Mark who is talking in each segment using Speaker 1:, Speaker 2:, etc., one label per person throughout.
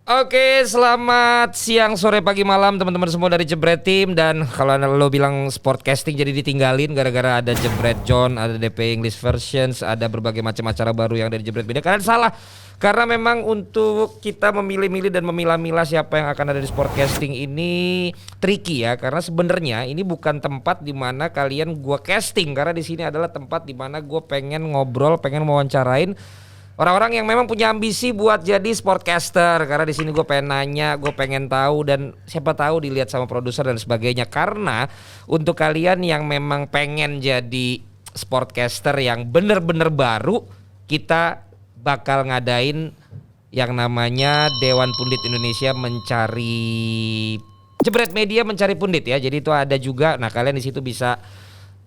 Speaker 1: Oke, selamat siang, sore, pagi, malam teman-teman semua dari Jebret Team. Dan kalau lo bilang sportcasting jadi ditinggalin gara-gara ada Jebret John, ada DP English Versions, ada berbagai macam acara baru yang dari Jebret Media. Kalian salah, karena memang untuk kita memilih-milih dan memilah-milah siapa yang akan ada di sportcasting ini tricky ya. Karena sebenarnya ini bukan tempat di mana kalian gua casting, karena di sini adalah tempat di mana gua pengen ngobrol, pengen mewawancarain orang-orang yang memang punya ambisi buat jadi sportcaster. Karena di sini gue pengen nanya, gue pengen tahu, dan siapa tahu dilihat sama produser dan sebagainya. Karena untuk kalian yang memang pengen jadi sportcaster yang bener-bener baru, kita bakal ngadain yang namanya Dewan Pundit Indonesia mencari Jebret Media mencari pundit ya. Jadi itu ada juga. Nah, kalian di situ bisa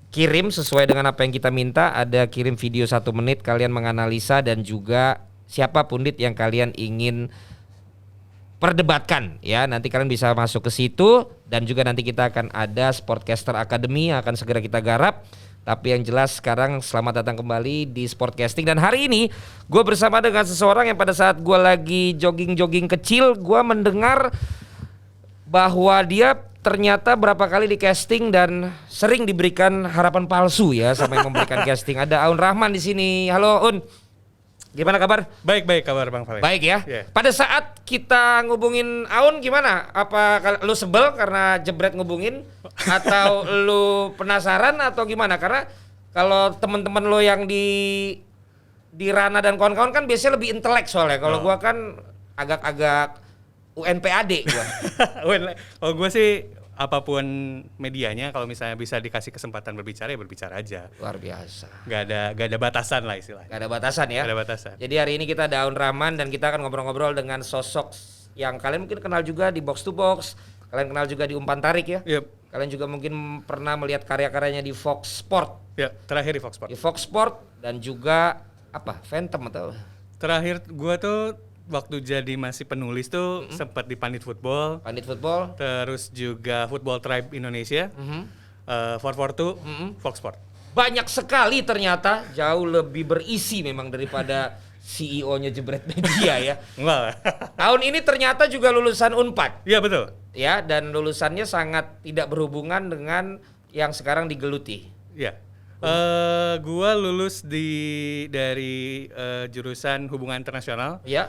Speaker 1: kirim sesuai dengan apa yang kita minta. Ada kirim video 1 menit kalian menganalisa dan juga siapa pundit yang kalian ingin perdebatkan ya. Nanti kalian bisa masuk ke situ. Dan juga nanti kita akan ada Sportcaster Academy yang akan segera kita garap. Tapi yang jelas sekarang selamat datang kembali di Sportcasting. Dan hari ini gue bersama dengan seseorang yang pada saat gue lagi jogging-jogging kecil, gue mendengar bahwa dia ternyata berapa kali di casting dan sering diberikan harapan palsu ya sama yang memberikan casting. Ada Aun Rahman di sini. Halo Un, gimana kabar?
Speaker 2: Baik kabar Bang Valen.
Speaker 1: Baik ya.
Speaker 2: Yeah.
Speaker 1: Pada saat kita ngubungin Aun gimana? Apa lu sebel karena Jebret ngubungin atau lu penasaran atau gimana? Karena kalau teman-teman lo yang di Rana dan kawan-kawan kan biasanya lebih intelek soalnya. Kalau gua kan agak-agak UNPAD gua.
Speaker 2: Oh gue sih apapun medianya, kalau misalnya bisa dikasih kesempatan berbicara ya berbicara aja.
Speaker 1: Luar biasa.
Speaker 2: Gak ada batasan lah istilahnya.
Speaker 1: Gak ada batasan ya.
Speaker 2: Gak ada batasan.
Speaker 1: Jadi hari ini kita ada Aun Rahman dan kita akan ngobrol-ngobrol dengan sosok yang kalian mungkin kenal juga di Box to Box. Kalian kenal juga di Umpan Tarik ya.
Speaker 2: Yep.
Speaker 1: Kalian juga mungkin pernah melihat karya-karyanya di Fox Sport.
Speaker 2: Ya, terakhir di Fox Sport.
Speaker 1: Di Fox Sport dan juga apa? Phantom atau?
Speaker 2: Terakhir gue tuh waktu jadi masih penulis tuh sempat di Pandit Football.
Speaker 1: Pandit Football.
Speaker 2: Terus juga Football Tribe Indonesia. 442 Fox Sport.
Speaker 1: Banyak sekali ternyata, jauh lebih berisi memang daripada CEO-nya Jebret Media ya.
Speaker 2: Enggak lah.
Speaker 1: Tahun ini ternyata juga lulusan Unpad.
Speaker 2: Iya betul.
Speaker 1: Ya, dan lulusannya sangat tidak berhubungan dengan yang sekarang digeluti.
Speaker 2: Iya. Gua lulus dari jurusan Hubungan Internasional.
Speaker 1: Ya.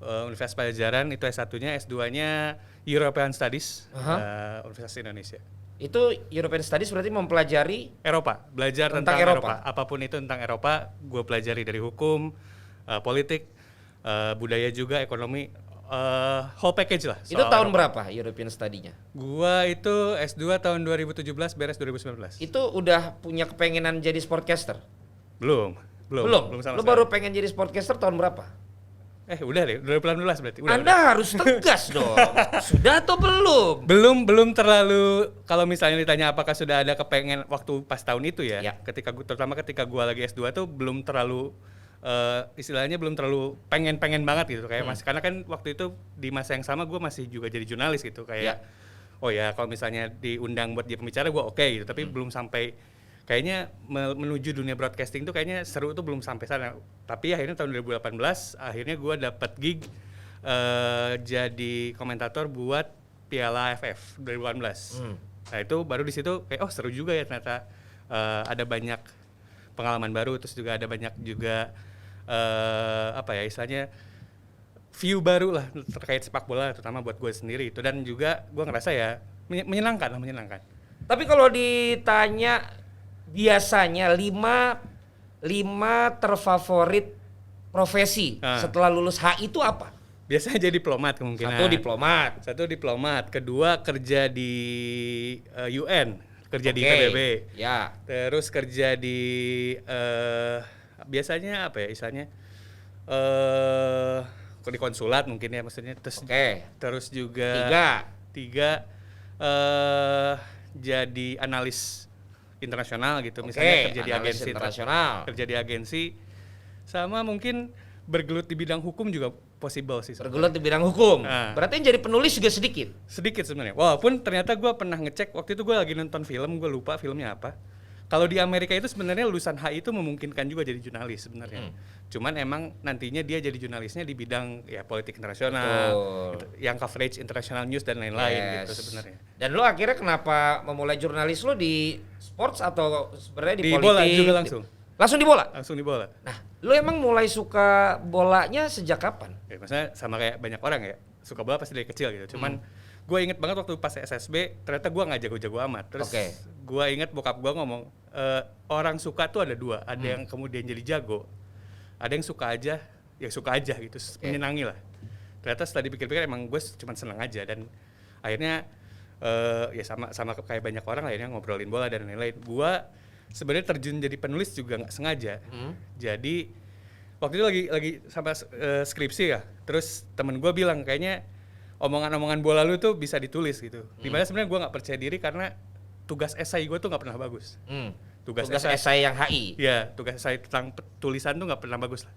Speaker 2: Universitas Pajajaran, itu S1-nya, S2-nya European Studies, Universitas Indonesia.
Speaker 1: Itu European Studies berarti mempelajari
Speaker 2: Eropa, belajar tentang Eropa. Apapun itu tentang Eropa, gue pelajari dari hukum, politik, budaya juga, ekonomi, whole package lah.
Speaker 1: Itu tahun Eropa. Berapa European Study-nya?
Speaker 2: Gua itu S2 tahun 2017, beres 2019.
Speaker 1: Itu udah punya kepengenan jadi sportcaster?
Speaker 2: Belum sama
Speaker 1: Lu
Speaker 2: sekali.
Speaker 1: baru pengen jadi sportcaster tahun berapa?
Speaker 2: Udah deh, 2018 berarti.
Speaker 1: Anda harus tegas dong. Sudah atau belum?
Speaker 2: Belum terlalu, kalau misalnya ditanya apakah sudah ada kepengen waktu pas tahun itu ya. Terutama ketika gua lagi S2 tuh belum terlalu istilahnya belum terlalu pengen banget gitu kayak masih, karena kan waktu itu di masa yang sama gua masih juga jadi jurnalis gitu kayak oh ya kalau misalnya diundang buat jadi pembicara gua oke gitu, tapi belum sampai kayaknya menuju dunia broadcasting tuh kayaknya seru tuh belum sampai sana. Tapi akhirnya tahun 2018 akhirnya gue dapat gig jadi komentator buat Piala AFF 2018. Nah itu baru di situ kayak seru juga ya ternyata, ada banyak pengalaman baru, terus juga ada banyak juga istilahnya view baru lah terkait sepak bola, terutama buat gue sendiri itu, dan juga gue ngerasa ya menyenangkan.
Speaker 1: Tapi kalau ditanya biasanya 5 terfavorit profesi setelah lulus HI itu apa?
Speaker 2: Biasanya jadi diplomat kemungkinan. Satu diplomat, kedua kerja di UN, kerja di PBB.
Speaker 1: Ya.
Speaker 2: Terus kerja di biasanya apa ya istilahnya? Di konsulat mungkin ya maksudnya. Terus juga tiga jadi analis internasional gitu, misalnya kerja di agensi
Speaker 1: internasional,
Speaker 2: kerja di agensi, sama mungkin bergelut di bidang hukum juga possible sih.
Speaker 1: Bergelut di bidang hukum. Berarti yang jadi penulis juga sedikit
Speaker 2: sebenarnya. Walaupun ternyata gue pernah ngecek waktu itu, gue lagi nonton film, gue lupa filmnya apa. Kalau di Amerika itu sebenarnya lulusan HI itu memungkinkan juga jadi jurnalis sebenarnya. Cuman emang nantinya dia jadi jurnalisnya di bidang ya politik internasional, yang coverage international news dan lain-lain gitu sebenarnya.
Speaker 1: Dan lo akhirnya kenapa memulai jurnalis lo di sports atau sebenarnya di politik?
Speaker 2: Bola juga langsung.
Speaker 1: Langsung di bola?
Speaker 2: Langsung di bola.
Speaker 1: Nah, lo emang mulai suka bolanya sejak kapan?
Speaker 2: Ya, maksudnya sama kayak banyak orang ya, suka bola pasti dari kecil gitu. Cuman gue inget banget waktu pas SSB, ternyata gue nggak jago-jago amat. Terus gue inget bokap gue ngomong, orang suka tuh ada dua, ada yang kemudian jadi jago, ada yang suka aja, gitu, menyenangi lah. Ternyata setelah dipikir-pikir emang gue cuma senang aja, dan akhirnya ya sama kayak banyak orang akhirnya ngobrolin bola dan lain-lain. Gue sebenarnya terjun jadi penulis juga nggak sengaja. Jadi waktu itu lagi sama skripsi ya, terus temen gue bilang kayaknya omongan-omongan bola lu tuh bisa ditulis gitu. Dimana sebenarnya gue nggak percaya diri karena tugas esai gue tuh nggak pernah bagus.
Speaker 1: Tugas esai yang HI?
Speaker 2: Iya, tugas esai tentang tulisan tuh nggak pernah bagus lah.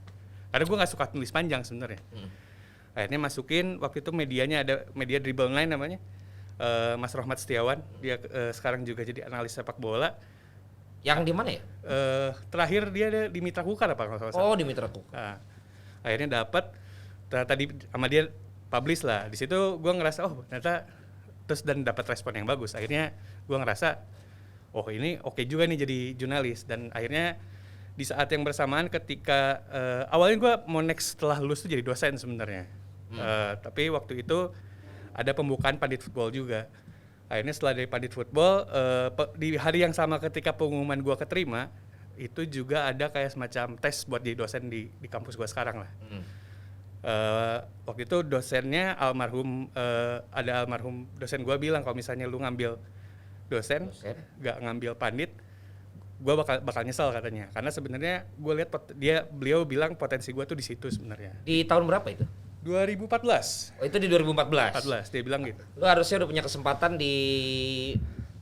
Speaker 2: Karena gue nggak suka tulis panjang sebenarnya. Akhirnya masukin, waktu itu medianya ada media Dribble Online namanya, Mas Rohmat Setiawan, dia sekarang juga jadi analis sepak bola.
Speaker 1: Yang di mana ya?
Speaker 2: Terakhir dia ada di Mitra Kukar apa kalau salah.
Speaker 1: Oh, di Mitra Kukar.
Speaker 2: Nah, akhirnya dapat, tadi sama dia publish lah. Di situ gue ngerasa ternyata terus dan dapat respon yang bagus. Akhirnya gue ngerasa ini oke juga nih jadi jurnalis, dan akhirnya di saat yang bersamaan ketika awalnya gue mau next setelah lulus tuh jadi dosen sebenarnya. Tapi waktu itu ada pembukaan Pandit Football juga. Akhirnya setelah dari Pandit Football, di hari yang sama ketika pengumuman gue keterima, itu juga ada kayak semacam tes buat jadi dosen di kampus gue sekarang lah. Waktu itu dosennya ada almarhum dosen gue bilang kalau misalnya lu ngambil dosen, gak ngambil pandit, gue bakal nyesel katanya. Karena sebenarnya gue lihat beliau bilang potensi gue tuh di situ sebenarnya.
Speaker 1: Di tahun berapa itu?
Speaker 2: 2014.
Speaker 1: Oh, itu di 2014.
Speaker 2: 14 dia bilang gitu.
Speaker 1: Lu harusnya udah punya kesempatan di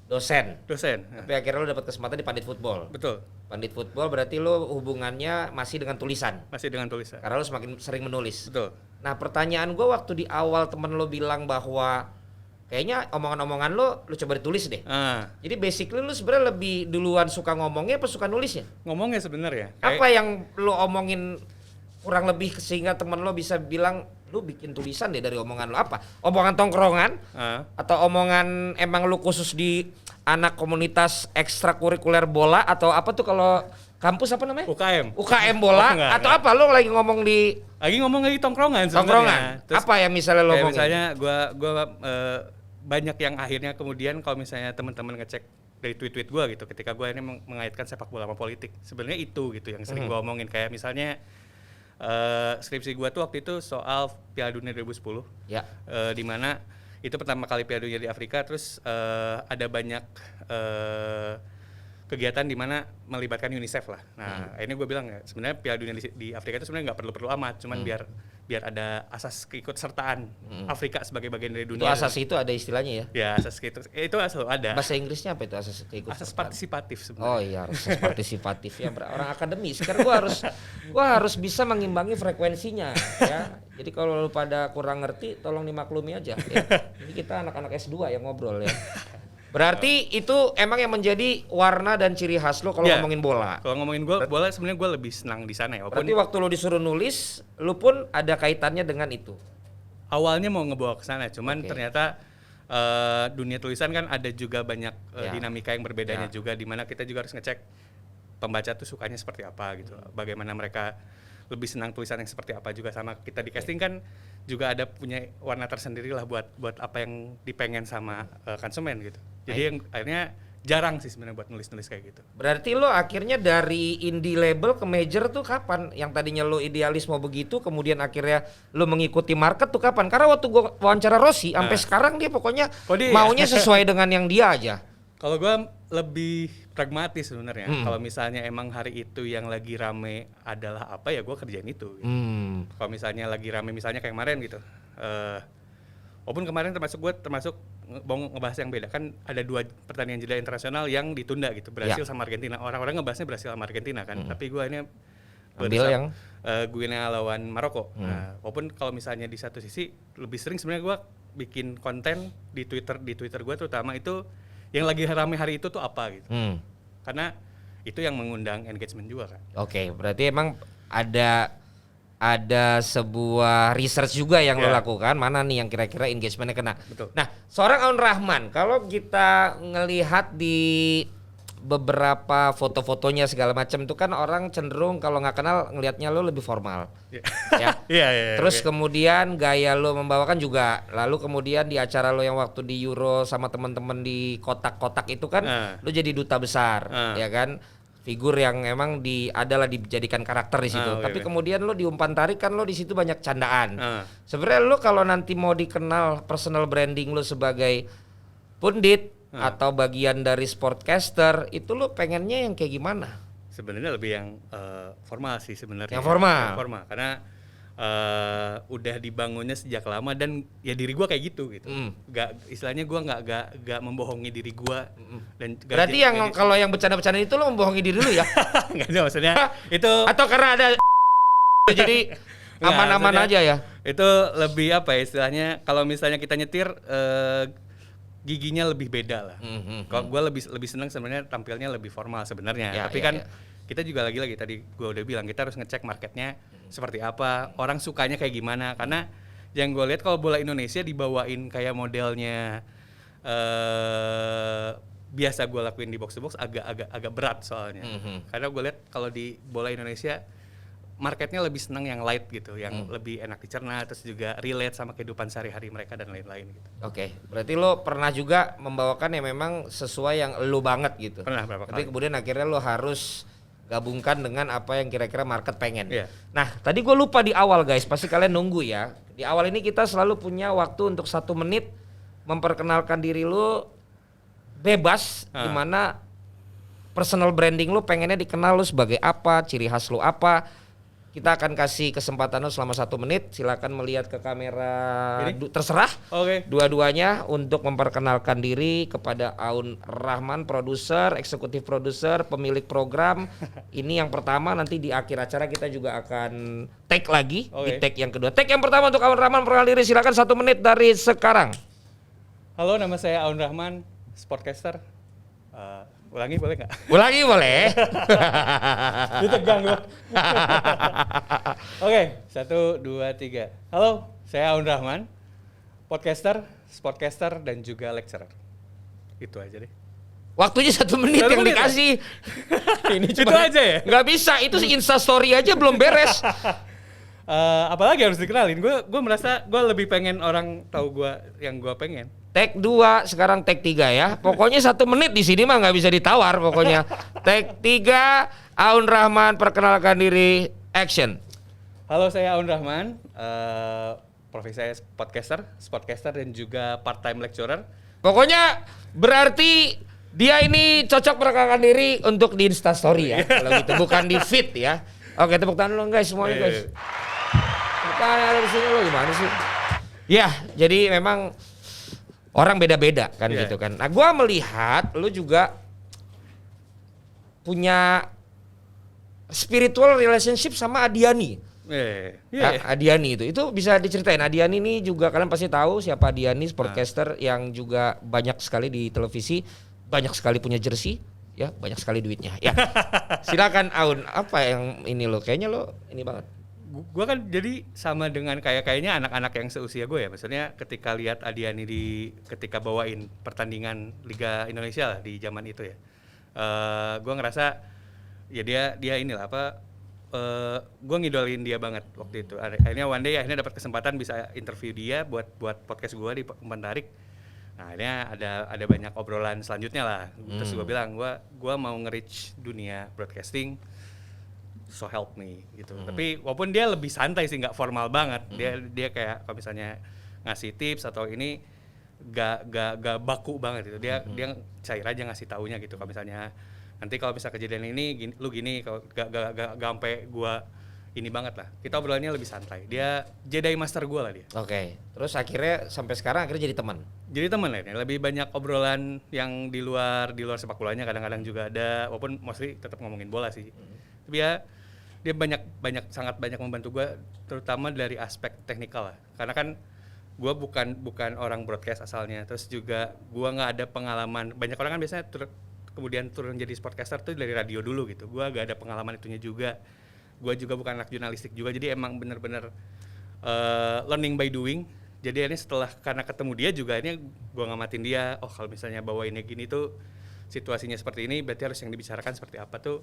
Speaker 1: dosen.
Speaker 2: Tapi
Speaker 1: akhirnya lu dapat kesempatan di Pandit Football.
Speaker 2: Betul.
Speaker 1: Pandit Football berarti lu hubungannya masih dengan tulisan.
Speaker 2: Masih dengan tulisan.
Speaker 1: Karena lu semakin sering menulis.
Speaker 2: Betul.
Speaker 1: Nah, pertanyaan gue waktu di awal temen lu bilang bahwa kayaknya omongan-omongan lu coba ditulis deh. Jadi basically lu sebenarnya lebih duluan suka ngomongnya apa suka nulisnya?
Speaker 2: Ngomongnya sebenarnya.
Speaker 1: Apa yang lu omongin kurang lebih sehingga temen lu bisa bilang lu bikin tulisan deh dari omongan lu? Apa? Omongan tongkrongan? Atau omongan emang lu khusus di anak komunitas ekstrakurikuler bola atau apa tuh kalau kampus apa namanya? UKM bola atau apa? Lu lagi ngomong lagi
Speaker 2: tongkrongan sebenarnya.
Speaker 1: Apa yang misalnya lu ngomongin?
Speaker 2: Misalnya gua banyak yang akhirnya kemudian kalau misalnya teman-teman ngecek dari tweet-tweet gue gitu ketika gue ini mengaitkan sepak bola sama politik, sebenarnya itu gitu yang sering gue omongin. Kayak misalnya skripsi gue tuh waktu itu soal Piala Dunia 2010 di mana itu pertama kali Piala Dunia di Afrika, terus ada banyak kegiatan di mana melibatkan UNICEF lah. Nah, ini gue bilang ya, sebenarnya Piala Dunia di Afrika itu sebenarnya nggak perlu amat, cuman biar ada asas keikutsertaan Afrika sebagai bagian dari dunia.
Speaker 1: Itu asas itu ada istilahnya ya?
Speaker 2: Ya, asas itu selalu ada.
Speaker 1: Bahasa Inggrisnya apa itu asas keikutsertaan? Asas
Speaker 2: partisipatif sebenarnya.
Speaker 1: Oh iya, asas partisipatif ya, orang akademis. Karena gua harus bisa mengimbangi frekuensinya ya. Jadi kalau lu pada kurang ngerti, tolong dimaklumi aja ya. Ini kita anak-anak S2 yang ngobrol ya. Berarti itu emang yang menjadi warna dan ciri khas lo kalau ngomongin bola.
Speaker 2: Kalau ngomongin bola sebenarnya gue lebih senang di sana ya.
Speaker 1: Berarti waktu lo disuruh nulis, lo pun ada kaitannya dengan itu.
Speaker 2: Awalnya mau ngebawa ke sana, cuman ternyata dunia tulisan kan ada juga banyak dinamika yang berbedanya juga, di mana kita juga harus ngecek pembaca tuh sukanya seperti apa gitu. Bagaimana mereka lebih senang tulisan yang seperti apa juga, sama kita di casting kan juga ada punya warna tersendiri lah buat apa yang dipengen sama konsumen gitu. Jadi yang akhirnya jarang sih sebenarnya buat nulis-nulis kayak gitu.
Speaker 1: Berarti lo akhirnya dari indie label ke major tuh kapan? Yang tadinya lo idealis mau begitu, kemudian akhirnya lo mengikuti market tuh kapan? Karena waktu gua wawancara Rossi sampai sekarang dia pokoknya maunya sesuai dengan yang dia aja.
Speaker 2: Kalau gua lebih pragmatis sebenarnya. Kalau misalnya emang hari itu yang lagi rame adalah apa, ya gua kerjain itu. Gitu. Kalau misalnya lagi rame misalnya kayak kemarin gitu. Walaupun kemarin termasuk mau ngebahas yang beda, kan ada 2 pertandingan jeda internasional yang ditunda gitu, Brasil sama Argentina. Orang-orang ngebahasnya Brasil sama Argentina kan, tapi gue ini
Speaker 1: ambil yang
Speaker 2: Guinea lawan Maroko. Nah, walaupun kalau misalnya di satu sisi lebih sering sebenarnya gue bikin konten di Twitter gue terutama itu yang lagi rame hari itu tuh apa gitu. karena itu yang mengundang engagement juga kan.
Speaker 1: Oke, berarti emang ada sebuah research juga yang lo lakukan, mana nih yang kira-kira engagementnya kena.
Speaker 2: Betul.
Speaker 1: Nah, seorang Aun Rahman, kalau kita ngelihat di beberapa foto-fotonya segala macam itu kan orang cenderung kalau nggak kenal ngelihatnya lo lebih formal. Ya.
Speaker 2: Iya.
Speaker 1: Terus kemudian gaya lo membawakan juga. Lalu kemudian di acara lo yang waktu di Euro sama teman-teman di kotak-kotak itu kan lo jadi duta besar, ya kan? Figur yang emang adalah dijadikan karakter di situ. Tapi kemudian lo di umpan tarik kan lo di situ banyak candaan. Sebenarnya lo kalau nanti mau dikenal personal branding lo sebagai pundit atau bagian dari sportcaster, itu lo pengennya yang kayak gimana?
Speaker 2: Sebenarnya lebih yang formal sih sebenarnya.
Speaker 1: Yang formal.
Speaker 2: Yang formal karena udah dibangunnya sejak lama dan ya diri gua kayak gitu. Gak, istilahnya gua nggak membohongi diri gua. Dan
Speaker 1: berarti yang kalau yang bercanda-bercanda itu lo membohongi diri lu ya?
Speaker 2: Nggak ada maksudnya itu.
Speaker 1: Atau karena ada jadi aman-aman aja ya?
Speaker 2: Itu lebih apa ya istilahnya? Kalau misalnya kita nyetir giginya lebih beda lah. Kalau gue lebih senang sebenarnya tampilnya lebih formal sebenarnya. Tapi kan kita juga lagi-lagi tadi gue udah bilang kita harus ngecek marketnya seperti apa, orang sukanya kayak gimana. Karena yang gue lihat kalau bola Indonesia dibawain kayak modelnya biasa gue lakuin di box to box agak berat soalnya. Karena gue lihat kalau di bola Indonesia marketnya lebih senang yang light gitu, yang lebih enak dicerna, terus juga relate sama kehidupan sehari-hari mereka dan lain-lain gitu.
Speaker 1: Oke, berarti lo pernah juga membawakan yang memang sesuai yang lo banget gitu.
Speaker 2: Pernah berapa
Speaker 1: Tapi
Speaker 2: kali.
Speaker 1: kemudian akhirnya lo harus gabungkan dengan apa yang kira-kira market pengen.
Speaker 2: Iya.
Speaker 1: Nah, tadi gue lupa di awal guys, pasti kalian nunggu ya. Di awal ini kita selalu punya waktu untuk 1 menit memperkenalkan diri lo bebas, dimana personal branding lo pengennya dikenal lo sebagai apa, ciri khas lo apa. Kita akan kasih kesempatan lo selama 1 menit. Silakan melihat ke kamera. Terserah.
Speaker 2: Oke.
Speaker 1: Dua-duanya untuk memperkenalkan diri kepada Aun Rahman, produser, eksekutif produser, pemilik program. Ini yang pertama. Nanti di akhir acara kita juga akan tag lagi. Di tag yang kedua. Tag yang pertama untuk Aun Rahman perkenalkan diri. Silakan 1 menit dari sekarang.
Speaker 2: Halo, nama saya Aun Rahman, sportcaster. Ulangi boleh nggak?
Speaker 1: Ulangi boleh.
Speaker 2: Ditegang gua. Oke, 1, 2, 3. Halo, saya Aun Rahman, podcaster, sportcaster, dan juga lecturer. Itu aja deh.
Speaker 1: Waktunya 1 menit
Speaker 2: 1
Speaker 1: yang
Speaker 2: menit
Speaker 1: dikasih. Ini
Speaker 2: Itu aja ya?
Speaker 1: Nggak bisa, itu Insta story aja belum beres.
Speaker 2: Apalagi harus dikenalin. Gue merasa gue lebih pengen orang tahu gue yang gue pengen.
Speaker 1: Tag 2, sekarang tag 3 ya. Pokoknya 1 menit di sini mah nggak bisa ditawar pokoknya. Tag 3, Aun Rahman perkenalkan diri, action.
Speaker 2: Halo, saya Aun Rahman, profesi saya podcaster, sportcaster, dan juga part-time lecturer.
Speaker 1: Pokoknya berarti dia ini cocok perkenalkan diri untuk di Insta Story ya. Kalau gitu, bukan di feed ya. Oke, tepuk tangan dulu guys semuanya guys. Tepuk tangan ada di sini lo gimana sih? Ya, jadi memang orang beda-beda kan gitu kan. Nah, gua melihat lu juga punya spiritual relationship sama Adiani. Adiani itu bisa diceritain. Adiani ini juga kalian pasti tahu siapa Adiani, sportcaster yang juga banyak sekali di televisi, banyak sekali punya jersey, ya banyak sekali duitnya. Ya, silakan Aun, apa yang ini lo? Kayaknya lo ini banget.
Speaker 2: Gue kan jadi sama dengan kayaknya anak-anak yang seusia gue ya. Maksudnya ketika lihat Adiani ketika bawain pertandingan Liga Indonesia lah di zaman itu ya. Gue ngerasa ya dia inilah apa. Gue ngidolin dia banget waktu itu. Akhirnya one day akhirnya dapat kesempatan bisa interview dia buat podcast gue di Umpan Tarik. Nah, akhirnya ada banyak obrolan selanjutnya lah. Terus gue bilang gue mau nge-reach dunia broadcasting. So help me gitu. Tapi walaupun dia lebih santai sih, nggak formal banget. Dia kayak kalau misalnya ngasih tips atau ini gak baku banget gitu. Dia cair aja ngasih taunya gitu. Kalau misalnya nanti kalau bisa kejadian ini lu gini, kalau gak sampai gua ini banget lah. Kita obrolannya lebih santai. Dia Jedi master gua lah dia.
Speaker 1: Oke. Terus akhirnya sampai sekarang akhirnya jadi teman. Jadi
Speaker 2: teman lah ya. Lebih banyak obrolan yang di luar sepak bolanya kadang-kadang juga ada, walaupun mostly tetap ngomongin bola sih. Tapi ya dia sangat banyak membantu gue, terutama dari aspek teknikal lah. Karena kan gue bukan orang broadcast asalnya, terus juga gue nggak ada pengalaman. Banyak orang kan biasanya kemudian turun jadi sportcaster tuh dari radio dulu gitu. Gue gak ada pengalaman itunya juga. Gue juga bukan anak jurnalistik juga, jadi emang bener-bener learning by doing. Jadi ini setelah karena ketemu dia juga ini gue ngamatin dia. Oh kalau misalnya bawa ini gini tuh situasinya seperti ini, berarti harus yang dibicarakan seperti apa tuh.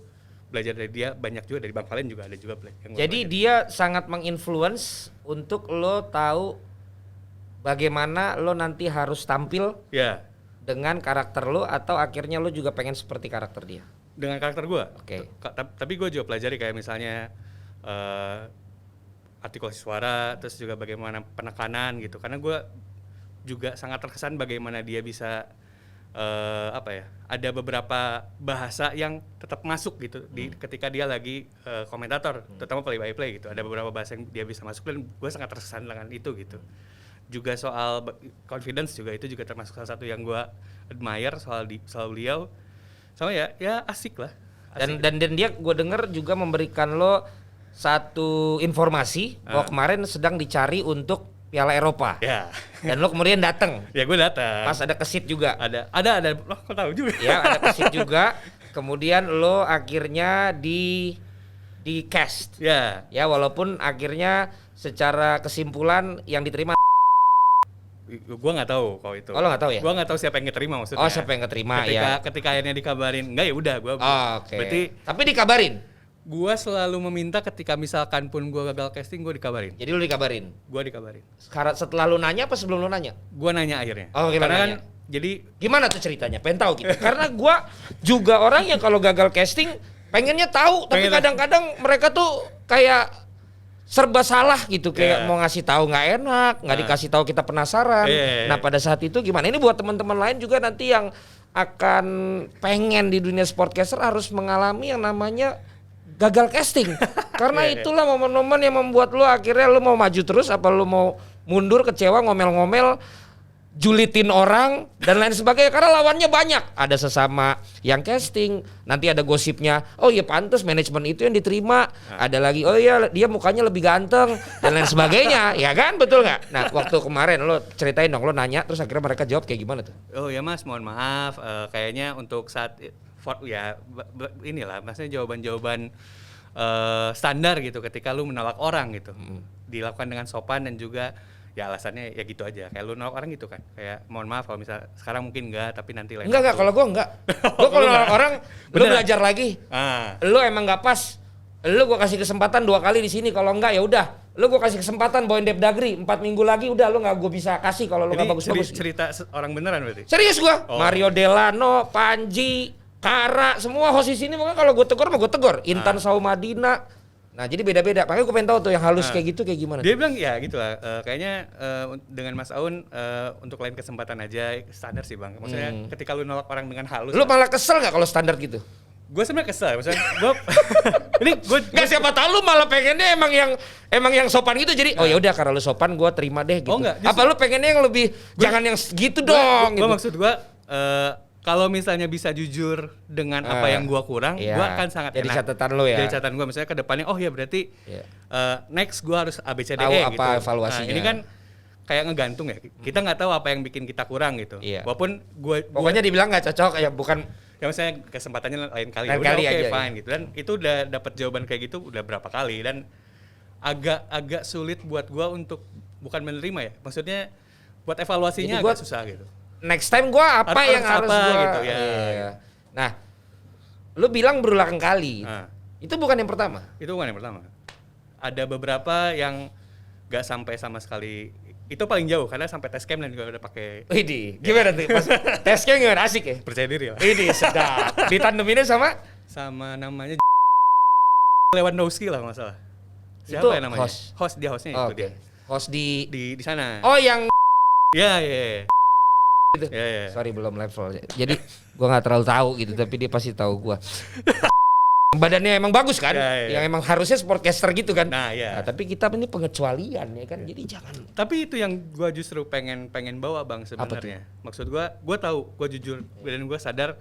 Speaker 2: Belajar dari dia banyak juga, dari Bang Valen juga ada juga yang
Speaker 1: jadi dia sangat menginfluence untuk lo tahu bagaimana lo nanti harus tampil dengan karakter lo, atau akhirnya lo juga pengen seperti karakter dia?
Speaker 2: Dengan karakter gue.
Speaker 1: Oke.
Speaker 2: Tapi gue juga pelajari kayak misalnya artikulasi suara, terus juga bagaimana penekanan gitu. Karena gue juga sangat terkesan bagaimana dia bisa ada beberapa bahasa yang tetap masuk gitu ketika dia lagi komentator, terutama play by play gitu. Ada beberapa bahasa yang dia bisa masuk dan gue sangat terkesan dengan itu gitu. Juga soal confidence juga itu juga termasuk salah satu yang gue admire soal beliau. Sama ya asik lah. Asik.
Speaker 1: Dan dia gue denger juga memberikan lo satu informasi bahwa kemarin sedang dicari untuk Piala Eropa.
Speaker 2: Ya.
Speaker 1: Dan lo kemudian datang.
Speaker 2: Ya gue datang.
Speaker 1: Pas ada kesit juga.
Speaker 2: Ada. Lo kok tahu juga?
Speaker 1: Ya, ada kesit juga. Kemudian lo akhirnya di cast.
Speaker 2: Ya.
Speaker 1: Ya, walaupun akhirnya secara kesimpulan yang diterima.
Speaker 2: Gue nggak tahu kalau itu.
Speaker 1: Oh, lo nggak tahu ya?
Speaker 2: Gue nggak tahu siapa yang keterima maksudnya.
Speaker 1: Oh, siapa yang keterima ya.
Speaker 2: Ketika akhirnya dikabarin, enggak ya udah gue.
Speaker 1: Oke.
Speaker 2: Berarti
Speaker 1: tapi dikabarin.
Speaker 2: Gue selalu meminta ketika misalkan pun gue gagal casting, gue dikabarin.
Speaker 1: Jadi lu dikabarin?
Speaker 2: Gue dikabarin.
Speaker 1: Sekarang setelah lu nanya apa sebelum lu nanya?
Speaker 2: Gue nanya akhirnya.
Speaker 1: Oh,
Speaker 2: karena
Speaker 1: nanya.
Speaker 2: Kan jadi
Speaker 1: gimana tuh ceritanya? Pengen tahu gitu. Karena gue juga orang yang kalau gagal casting pengennya tahu, tapi kadang-kadang mereka tuh kayak serba salah gitu, kayak mau ngasih tahu nggak enak, nggak dikasih tahu kita penasaran. Nah pada saat itu gimana? Ini buat teman-teman lain juga nanti yang akan pengen di dunia sportcaster harus mengalami yang namanya gagal casting. Karena itulah momen-momen yang membuat lu akhirnya lu mau maju terus, apa lu mau mundur, kecewa, ngomel-ngomel, julitin orang dan lain sebagainya. Karena lawannya banyak. Ada sesama yang casting, nanti ada gosipnya, oh iya pantas manajemen itu yang diterima. Ada lagi, oh iya dia mukanya lebih ganteng dan lain sebagainya. Ya kan, betul nggak? Nah waktu kemarin lo ceritain dong, lo nanya terus akhirnya mereka jawab kayak gimana tuh?
Speaker 2: Oh ya mas, mohon maaf, kayaknya untuk saat inilah maksudnya jawaban-jawaban standar gitu ketika lu menolak orang gitu. Dilakukan dengan sopan dan juga ya alasannya ya gitu aja. Kayak lu nolak orang gitu kan. Kayak mohon maaf kalau misal sekarang mungkin enggak, tapi nanti lain.
Speaker 1: Enggak, kalau gua enggak. Gua kalau nolak orang, lu belajar lagi. Lu emang enggak pas. Lu gua kasih kesempatan 2 kali di sini, kalau enggak ya udah. Lu gua kasih kesempatan bawain Depdagri 4 minggu lagi, udah lu enggak gua bisa kasih kalau lu enggak bagus-bagus.
Speaker 2: Cerita orang beneran berarti.
Speaker 1: Serius gua. Mario Delano, Panji, Kara, semua host di sini pokoknya kalau gue tegur mah gue tegur. Intan Saumadina. Nah, jadi beda-beda. Makanya gue pengen tahu tuh yang halus kayak gitu kayak gimana.
Speaker 2: Dia bilang ya gitu lah. Kayaknya dengan Mas Aun untuk lain kesempatan aja standar sih, Bang. Maksudnya ketika lu nolak orang dengan halus.
Speaker 1: Lu malah kesel enggak kalau standar gitu?
Speaker 2: Gue sebenarnya kesel. Maksudnya gue
Speaker 1: enggak, siapa tahu lu malah pengennya emang yang sopan gitu. Jadi oh ya udah karena lu sopan gue terima deh gitu.
Speaker 2: Oh, enggak,
Speaker 1: apa lu pengennya yang lebih jangan yang gitu dong gitu.
Speaker 2: Gue maksud gue kalau misalnya bisa jujur dengan apa yang gua kurang, gua akan sangat
Speaker 1: jadi
Speaker 2: enak.
Speaker 1: catatan lo ya.
Speaker 2: Jadi catatan gua misalnya ke depannya, oh ya berarti next gua harus ABCDE
Speaker 1: tahu
Speaker 2: gitu.
Speaker 1: apa evaluasinya.
Speaker 2: Nah, ini kan kayak ngegantung ya. Kita nggak tahu apa yang bikin kita kurang gitu. Walaupun
Speaker 1: pokoknya dibilang nggak cocok ya, bukan
Speaker 2: ya misalnya kesempatannya lain kali.
Speaker 1: Lain
Speaker 2: Udah
Speaker 1: kali
Speaker 2: oke,
Speaker 1: aja,
Speaker 2: fine gitu. Dan itu udah dapat jawaban kayak gitu udah berapa kali dan agak sulit buat gua untuk bukan menerima ya. Maksudnya buat evaluasinya agak susah gitu.
Speaker 1: Next time gue apa yang harus gue
Speaker 2: gitu ya.
Speaker 1: Iya. Nah, lu bilang berulang kali. Itu bukan yang pertama.
Speaker 2: Itu bukan yang pertama. Ada beberapa yang nggak sampai sama sekali. Itu paling jauh karena sampai test cam dan juga udah pakai.
Speaker 1: Widih, gimana tuh? Pas test cam gimana? Asik ya?
Speaker 2: Percaya diri lah.
Speaker 1: Widih, sedap. Ditandeminnya sama
Speaker 2: namanya Lewandowski lah nggak salah. Siapa
Speaker 1: itu
Speaker 2: ya namanya?
Speaker 1: Hostnya
Speaker 2: itu dia.
Speaker 1: Host di
Speaker 2: sana.
Speaker 1: Oh yang
Speaker 2: ya.
Speaker 1: Gitu. Sorry belum level. Jadi gua nggak terlalu tahu gitu, tapi dia pasti tahu gua. Badannya emang bagus kan? Yang emang harusnya sportcaster gitu kan? Nah, tapi kita ini pengecualian ya kan. Jadi jangan.
Speaker 2: Tapi itu yang gua justru pengen bawa Bang sebenarnya. Maksud gua tahu, gua jujur dan gua sadar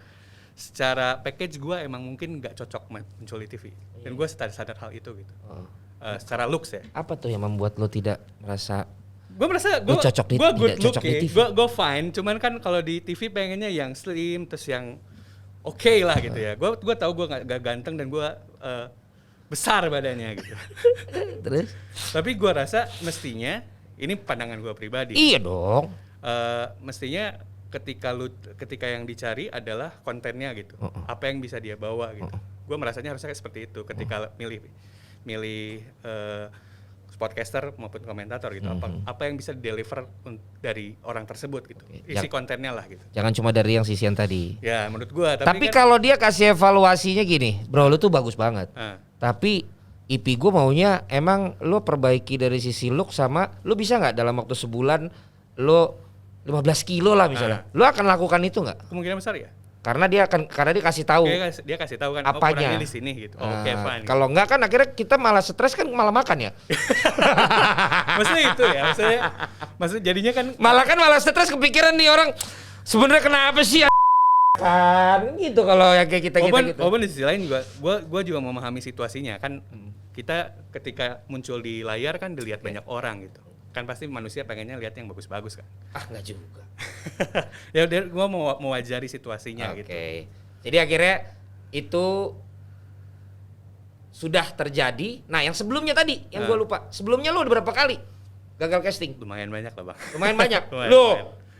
Speaker 2: secara package gua emang mungkin nggak cocok muncul di TV. Dan gua sadar hal itu gitu. Secara looks ya.
Speaker 1: Apa tuh yang membuat lo tidak merasa
Speaker 2: gue merasa gue
Speaker 1: cocok
Speaker 2: good looking, gue fine, cuman kan kalau di TV pengennya yang slim terus yang oke lah gitu ya. Gue tahu gue nggak ganteng dan gue besar badannya gitu.
Speaker 1: Terus?
Speaker 2: Tapi gue rasa mestinya ini pandangan gue pribadi.
Speaker 1: Iya dong.
Speaker 2: Mestinya ketika yang dicari adalah kontennya gitu. Apa yang bisa dia bawa gitu. Gue merasanya harusnya seperti itu ketika milih podcaster maupun komentator gitu. Apa yang bisa deliver dari orang tersebut gitu. Isi kontennya lah gitu.
Speaker 1: Jangan cuma dari yang sisian tadi.
Speaker 2: Ya menurut gua.
Speaker 1: Tapi kan, kalau dia kasih evaluasinya gini, bro lu tuh bagus banget. Tapi IP gue maunya emang lu perbaiki dari sisi look sama lu bisa nggak dalam waktu sebulan lu 15 kilo lah misalnya. Lu akan lakukan itu nggak?
Speaker 2: Kemungkinan besar ya.
Speaker 1: Karena dia kasih tahu.
Speaker 2: Dia kasih tahu kan
Speaker 1: apanya
Speaker 2: di sini gitu. Oke, fine.
Speaker 1: Kalau enggak kan akhirnya kita malah stres kan malah makan ya.
Speaker 2: Maksudnya itu ya. Maksudnya jadinya kan
Speaker 1: malah stres kepikiran nih orang sebenarnya kenapa sih kan gitu kalau yang kayak kita gitu.
Speaker 2: Walaupun di sisi lain gua juga memahami situasinya kan kita ketika muncul di layar kan dilihat banyak orang gitu. Kan pasti manusia pengennya lihat yang bagus-bagus kan.
Speaker 1: Enggak juga.
Speaker 2: Ya udah gua mau mewajari situasinya gitu.
Speaker 1: Oke. Jadi akhirnya itu sudah terjadi. Nah, yang sebelumnya tadi yang gua lupa. Sebelumnya lu udah berapa kali gagal casting?
Speaker 2: Lumayan banyak lah, Bang.
Speaker 1: Lumayan banyak.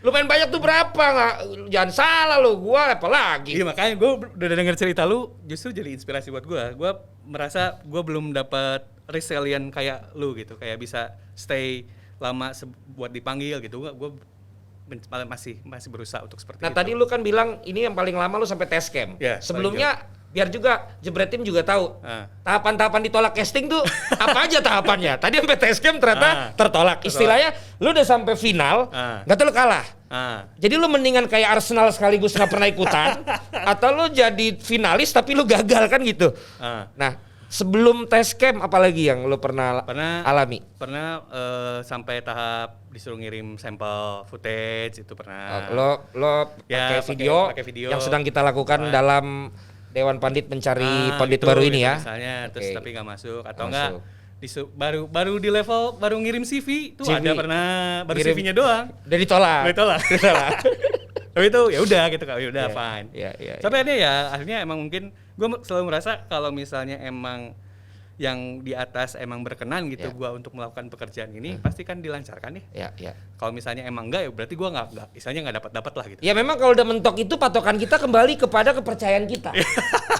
Speaker 1: Lumayan banyak tuh berapa? Nggak, jangan salah lo, gua apalagi.
Speaker 2: Iya makanya gue udah denger cerita lu justru jadi inspirasi buat gue. Gue merasa gue belum dapat resilient kayak lu gitu, kayak bisa stay lama buat dipanggil gitu. Gue masih berusaha untuk seperti itu.
Speaker 1: Nah tadi lu kan bilang ini yang paling lama lu sampai test camp.
Speaker 2: Ya,
Speaker 1: sebelumnya biar juga Jebret Tim juga tahu tahapan-tahapan ditolak casting tuh apa aja tahapannya. Tadi sampai test camp ternyata tertolak. Istilahnya lu udah sampai final, nggak tahu lu kalah. Jadi lu mendingan kayak Arsenal sekaligus nggak pernah ikutan, atau lu jadi finalis tapi lu gagal kan gitu. Nah sebelum test camp apalagi yang lu pernah alami?
Speaker 2: Pernah sampai tahap disuruh ngirim sampel footage itu pernah.
Speaker 1: Lo pakai video yang sedang kita lakukan dalam Dewan Pandit mencari pandit baru ini ya.
Speaker 2: Misalnya terus tapi nggak masuk atau enggak baru di level baru ngirim CV tuh ada pernah baru CV-nya doang. Udah ditolak. Tapi itu ya udah gitu kan, ya udah fine. Tapi ada ya akhirnya emang mungkin gue selalu merasa kalau misalnya emang yang di atas emang berkenan gitu gua untuk melakukan pekerjaan ini pasti kan dilancarkan nih. Kalau misalnya emang enggak ya berarti gua enggak misalnya enggak dapat lah gitu.
Speaker 1: Ya memang kalau udah mentok itu patokan kita kembali kepada kepercayaan kita.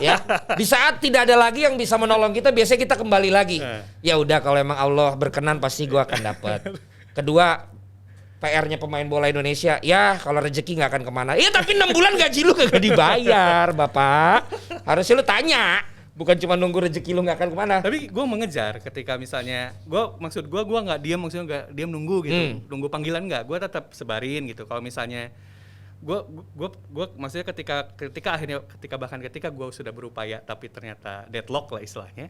Speaker 1: Ya. Di saat tidak ada lagi yang bisa menolong kita biasanya kita kembali lagi. Ya udah kalau emang Allah berkenan pasti gua akan dapat. Kedua PR-nya pemain bola Indonesia, ya kalau rezeki nggak akan kemana. Iya tapi 6 bulan gaji lu kagak dibayar, Bapak. Harusnya lu tanya. Bukan cuma nunggu rezeki lu nggak akan kemana.
Speaker 2: Tapi gue mengejar ketika misalnya, gue nggak diam, maksudnya nggak diam nunggu gitu, nunggu panggilan nggak, gue tetap sebarin gitu. Kalau misalnya gue maksudnya ketika gue sudah berupaya tapi ternyata deadlock lah istilahnya,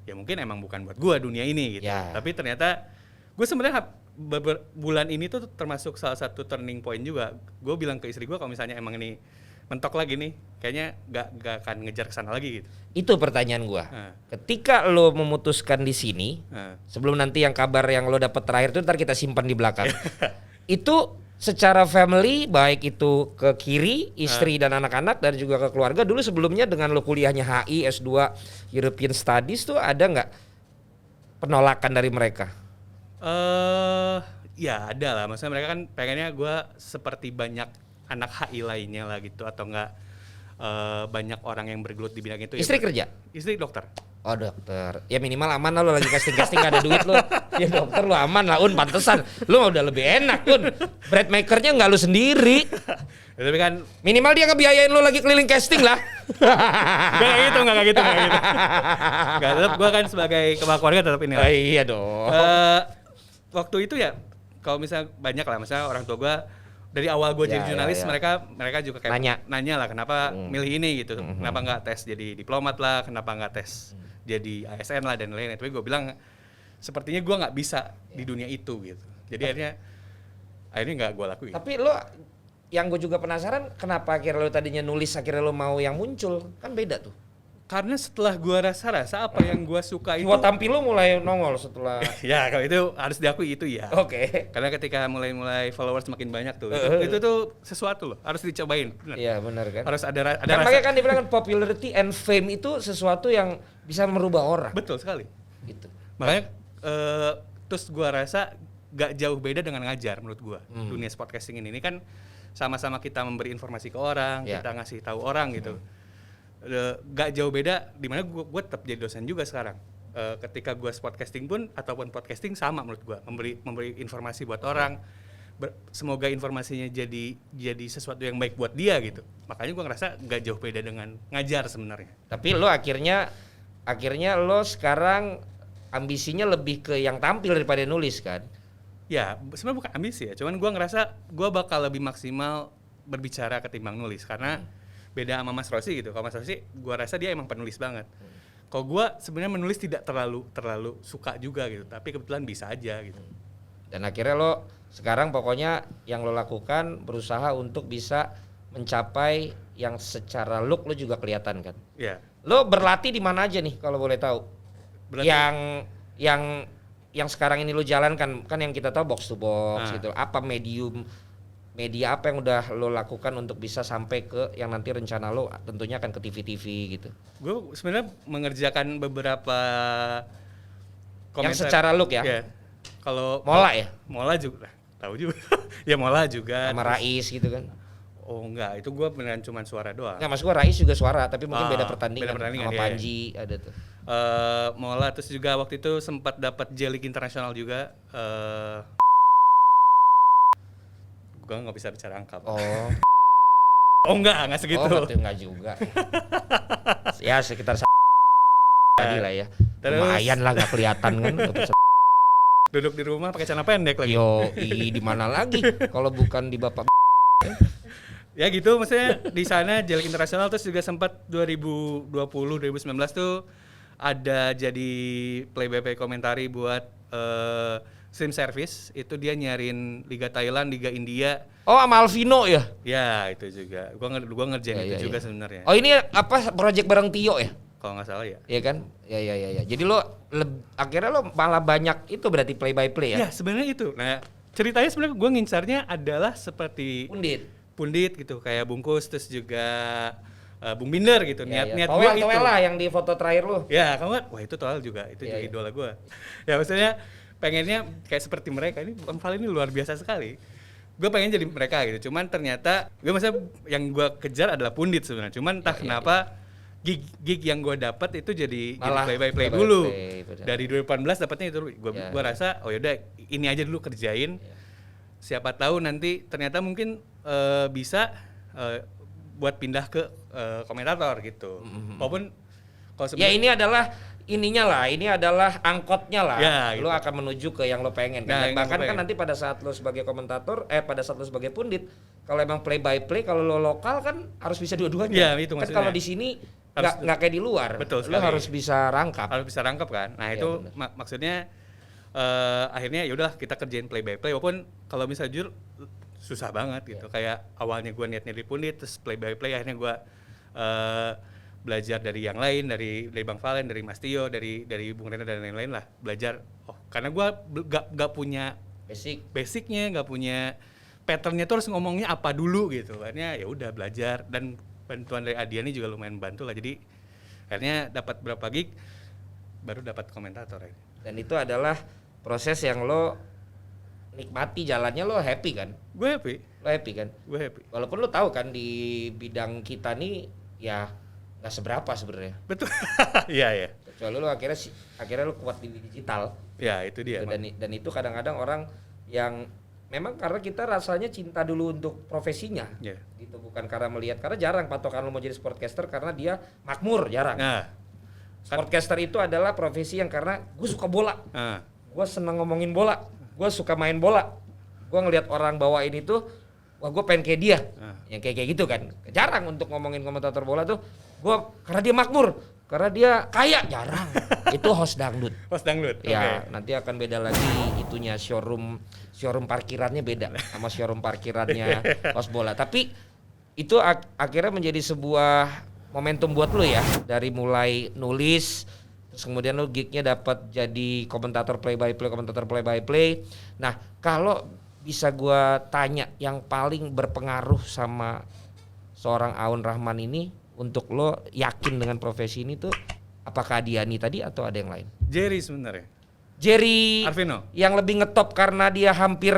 Speaker 2: ya mungkin emang bukan buat gue dunia ini gitu. Tapi ternyata gue sebenarnya bulan ini tuh termasuk salah satu turning point juga. Gue bilang ke istri gue kalau misalnya emang ini mentok lagi nih, kayaknya gak akan ngejar kesana lagi gitu.
Speaker 1: Itu pertanyaan gua. Ketika lo memutuskan di sini, sebelum nanti yang kabar yang lo dapat terakhir itu ntar kita simpan di belakang. Itu secara family, baik itu ke kiri, istri dan anak-anak dan juga ke keluarga. Dulu sebelumnya dengan lo kuliahnya HI, S2, European Studies tuh ada nggak penolakan dari mereka?
Speaker 2: Ya ada lah. Maksudnya mereka kan pengennya gua seperti banyak anak HI lainnya lah gitu, atau enggak banyak orang yang bergelut di bidang itu.
Speaker 1: Istri kerja?
Speaker 2: Istri dokter.
Speaker 1: Oh dokter, ya minimal aman lah lo lagi casting gak ada duit lo. Ya dokter lo aman lah Un, pantesan. Lo udah lebih enak Un, bread makernya gak lo sendiri.
Speaker 2: Ya, tapi kan
Speaker 1: minimal dia ngebiayain lo lagi keliling casting lah.
Speaker 2: Gak gitu. Gak, tetap gue kan sebagai kepala keluarga tetap ini lah.
Speaker 1: Iya dong.
Speaker 2: Waktu itu ya, kalau misalnya banyak lah, misalnya orang tua gue dari awal gue jadi jurnalis, mereka juga kayak nanya lah kenapa milih ini gitu, kenapa nggak tes jadi diplomat lah, kenapa nggak tes jadi ASN lah dan lain-lain. Tapi gue bilang sepertinya gue nggak bisa di dunia itu gitu. Jadi akhirnya nggak gue lakuin.
Speaker 1: Tapi lo yang gue juga penasaran kenapa akhirnya lo tadinya nulis akhirnya lo mau yang muncul, kan beda tuh.
Speaker 2: Karena setelah gua rasa apa yang gua suka itu
Speaker 1: Buat tampil lu mulai nongol setelah
Speaker 2: ya kalau itu harus diakui itu ya.
Speaker 1: Oke.
Speaker 2: Karena ketika mulai followers makin banyak tuh, itu tuh sesuatu loh, harus dicobain.
Speaker 1: Iya benar kan.
Speaker 2: Harus ada
Speaker 1: Kan makanya kan dibilang kan popularity and fame itu sesuatu yang bisa merubah orang.
Speaker 2: Betul sekali.
Speaker 1: Gitu.
Speaker 2: Makanya terus gua rasa gak jauh beda dengan ngajar menurut gua. Dunia podcasting ini kan sama-sama kita memberi informasi ke orang, kita ngasih tahu orang gitu. Gak jauh beda dimana gue tetap jadi dosen juga sekarang. Ketika gue podcasting pun ataupun podcasting sama menurut gue, memberi informasi buat orang. Semoga informasinya jadi sesuatu yang baik buat dia gitu. Makanya gue ngerasa gak jauh beda dengan ngajar sebenarnya.
Speaker 1: Tapi lo akhirnya lo sekarang ambisinya lebih ke yang tampil daripada nulis kan?
Speaker 2: Ya sebenarnya bukan ambisi ya, cuman gue ngerasa gue bakal lebih maksimal berbicara ketimbang nulis karena beda sama Mas Rossi gitu. Kalau Mas Rossi, gue rasa dia emang penulis banget. Kalau gue sebenarnya menulis tidak terlalu suka juga gitu, tapi kebetulan bisa aja gitu.
Speaker 1: Dan akhirnya lo sekarang pokoknya yang lo lakukan berusaha untuk bisa mencapai yang secara look lo juga kelihatan kan.
Speaker 2: Iya.
Speaker 1: Lo berlatih di mana aja nih kalau boleh tahu? Yang sekarang ini lo jalankan kan yang kita tahu box to box gitu. Apa media apa yang udah lo lakukan untuk bisa sampai ke yang nanti rencana lo tentunya akan ke TV-TV gitu.
Speaker 2: Gue sebenarnya mengerjakan beberapa komentar.
Speaker 1: Yang secara look ya.
Speaker 2: Iya. Kalau
Speaker 1: Mola ya?
Speaker 2: Mola juga, tahu juga. Ya Mola juga.
Speaker 1: Sama Rais gitu kan.
Speaker 2: Oh enggak, itu gue beneran cuma suara doang.
Speaker 1: Enggak, maksud gue Rais juga suara, tapi mungkin beda pertandingan. Sama
Speaker 2: iya.
Speaker 1: Panji ada tuh.
Speaker 2: Mola, terus juga waktu itu sempat dapat Jelik Internasional juga. Gue nggak bisa bicara angka. Oh enggak segitu.
Speaker 1: Oh enggak juga. Ya sekitar tadi lah ya. Terus, lumayan lah nggak kelihatan kan.
Speaker 2: Duduk di rumah pakai celana pendek lagi.
Speaker 1: Di mana lagi kalau bukan di bapak.
Speaker 2: Ya gitu, maksudnya di sana Jelik Internasional, terus juga sempat 2020 2019 tuh ada jadi play-by-play komentari buat stream service. Itu dia nyarin Liga Thailand, Liga India.
Speaker 1: Oh sama Alvino ya?
Speaker 2: Ya itu juga, gua ngerjain itu juga sebenarnya.
Speaker 1: Oh ini apa project bareng Tio ya?
Speaker 2: Kalau nggak salah ya.
Speaker 1: Iya kan? Ya. Jadi lo akhirnya lo malah banyak itu berarti play by play ya?
Speaker 2: Ya sebenarnya itu. Nah ceritanya sebenarnya gue ngincarnya adalah seperti pundit gitu, kayak Bungkus, terus juga Bung Binder gitu. Niat gue itu.
Speaker 1: Toel lah yang di foto terakhir lo.
Speaker 2: Ya kamu kan, wah itu Toel juga, itu juga idola gue. Ya maksudnya pengennya kayak seperti mereka, ini Bang Val ini luar biasa sekali. Gue pengen jadi mereka gitu. Cuman ternyata gue maksudnya yang gue kejar adalah pundit sebenarnya. Cuman entah kenapa gig yang gue dapat itu jadi play dulu. Dari 2018 dapatnya itu. Gue rasa oh yaudah ini aja dulu kerjain. Siapa tahu nanti ternyata mungkin bisa buat pindah ke komentator gitu. Walaupun kalau
Speaker 1: ya ini adalah ini adalah angkotnya lah.
Speaker 2: Ya, gitu.
Speaker 1: Lo akan menuju ke yang lo pengen kan.
Speaker 2: Nah,
Speaker 1: bahkan kan nanti pada saat lo sebagai komentator, pada saat lo sebagai pundit, kalau emang play by play, kalau lo lokal kan harus bisa dua-duanya.
Speaker 2: Ya, itu
Speaker 1: kan kalau di sini nggak kayak di luar.
Speaker 2: Betul
Speaker 1: lo harus bisa rangkap.
Speaker 2: Harus bisa rangkap kan. Nah itu maksudnya akhirnya yaudah kita kerjain play by play. Walaupun kalau misalnya jujur susah banget gitu. Kayak awalnya gue niatnya di pundit, terus play by play akhirnya gue belajar dari yang lain, dari Bang Valen, dari Mas Tio, dari Bung Rena dan lain-lain lah, belajar. Karena gue gak punya basicnya, gak punya patternnya tuh harus ngomongnya apa dulu gitu. Akhirnya ya udah belajar, dan bantuan dari Adiani juga lumayan bantu lah. Jadi akhirnya dapat berapa gig, baru dapat komentator ya.
Speaker 1: Dan itu adalah proses yang lo nikmati jalannya, lo happy kan?
Speaker 2: Gue happy.
Speaker 1: Lo happy kan?
Speaker 2: Gue happy.
Speaker 1: Walaupun lo tahu kan di bidang kita nih ya nggak seberapa sebenarnya.
Speaker 2: Betul. Iya.
Speaker 1: Kecuali lo akhirnya lo kuat di digital.
Speaker 2: Ya itu dia.
Speaker 1: Gitu. Dan itu kadang-kadang orang yang memang karena kita rasanya cinta dulu untuk profesinya.
Speaker 2: Yeah.
Speaker 1: Gitu, bukan karena melihat, karena jarang patokan lo mau jadi sportcaster karena dia makmur, jarang.
Speaker 2: Nah,
Speaker 1: sportcaster itu adalah profesi yang karena gue suka bola. Gue seneng ngomongin bola. Gue suka main bola. Gue ngelihat orang bawain itu, wah gue pengen kayak dia. Yang kayak gitu kan. Jarang untuk ngomongin komentator bola tuh. Gue karena dia makmur, karena dia kaya, jarang. Itu host dangdut.
Speaker 2: Host dangdut.
Speaker 1: Ya, nanti akan beda lagi itunya, showroom parkirannya beda sama showroom parkirannya host bola. Tapi itu akhirnya menjadi sebuah momentum buat lu ya, dari mulai nulis terus kemudian lu gignya dapat jadi komentator play by play. Nah, kalau bisa gua tanya yang paling berpengaruh sama seorang Aun Rahman ini untuk lo yakin dengan profesi ini tuh apakah Diani tadi atau ada yang lain?
Speaker 2: Jerry sebenarnya.
Speaker 1: Jerry
Speaker 2: Arvino
Speaker 1: yang lebih ngetop karena dia hampir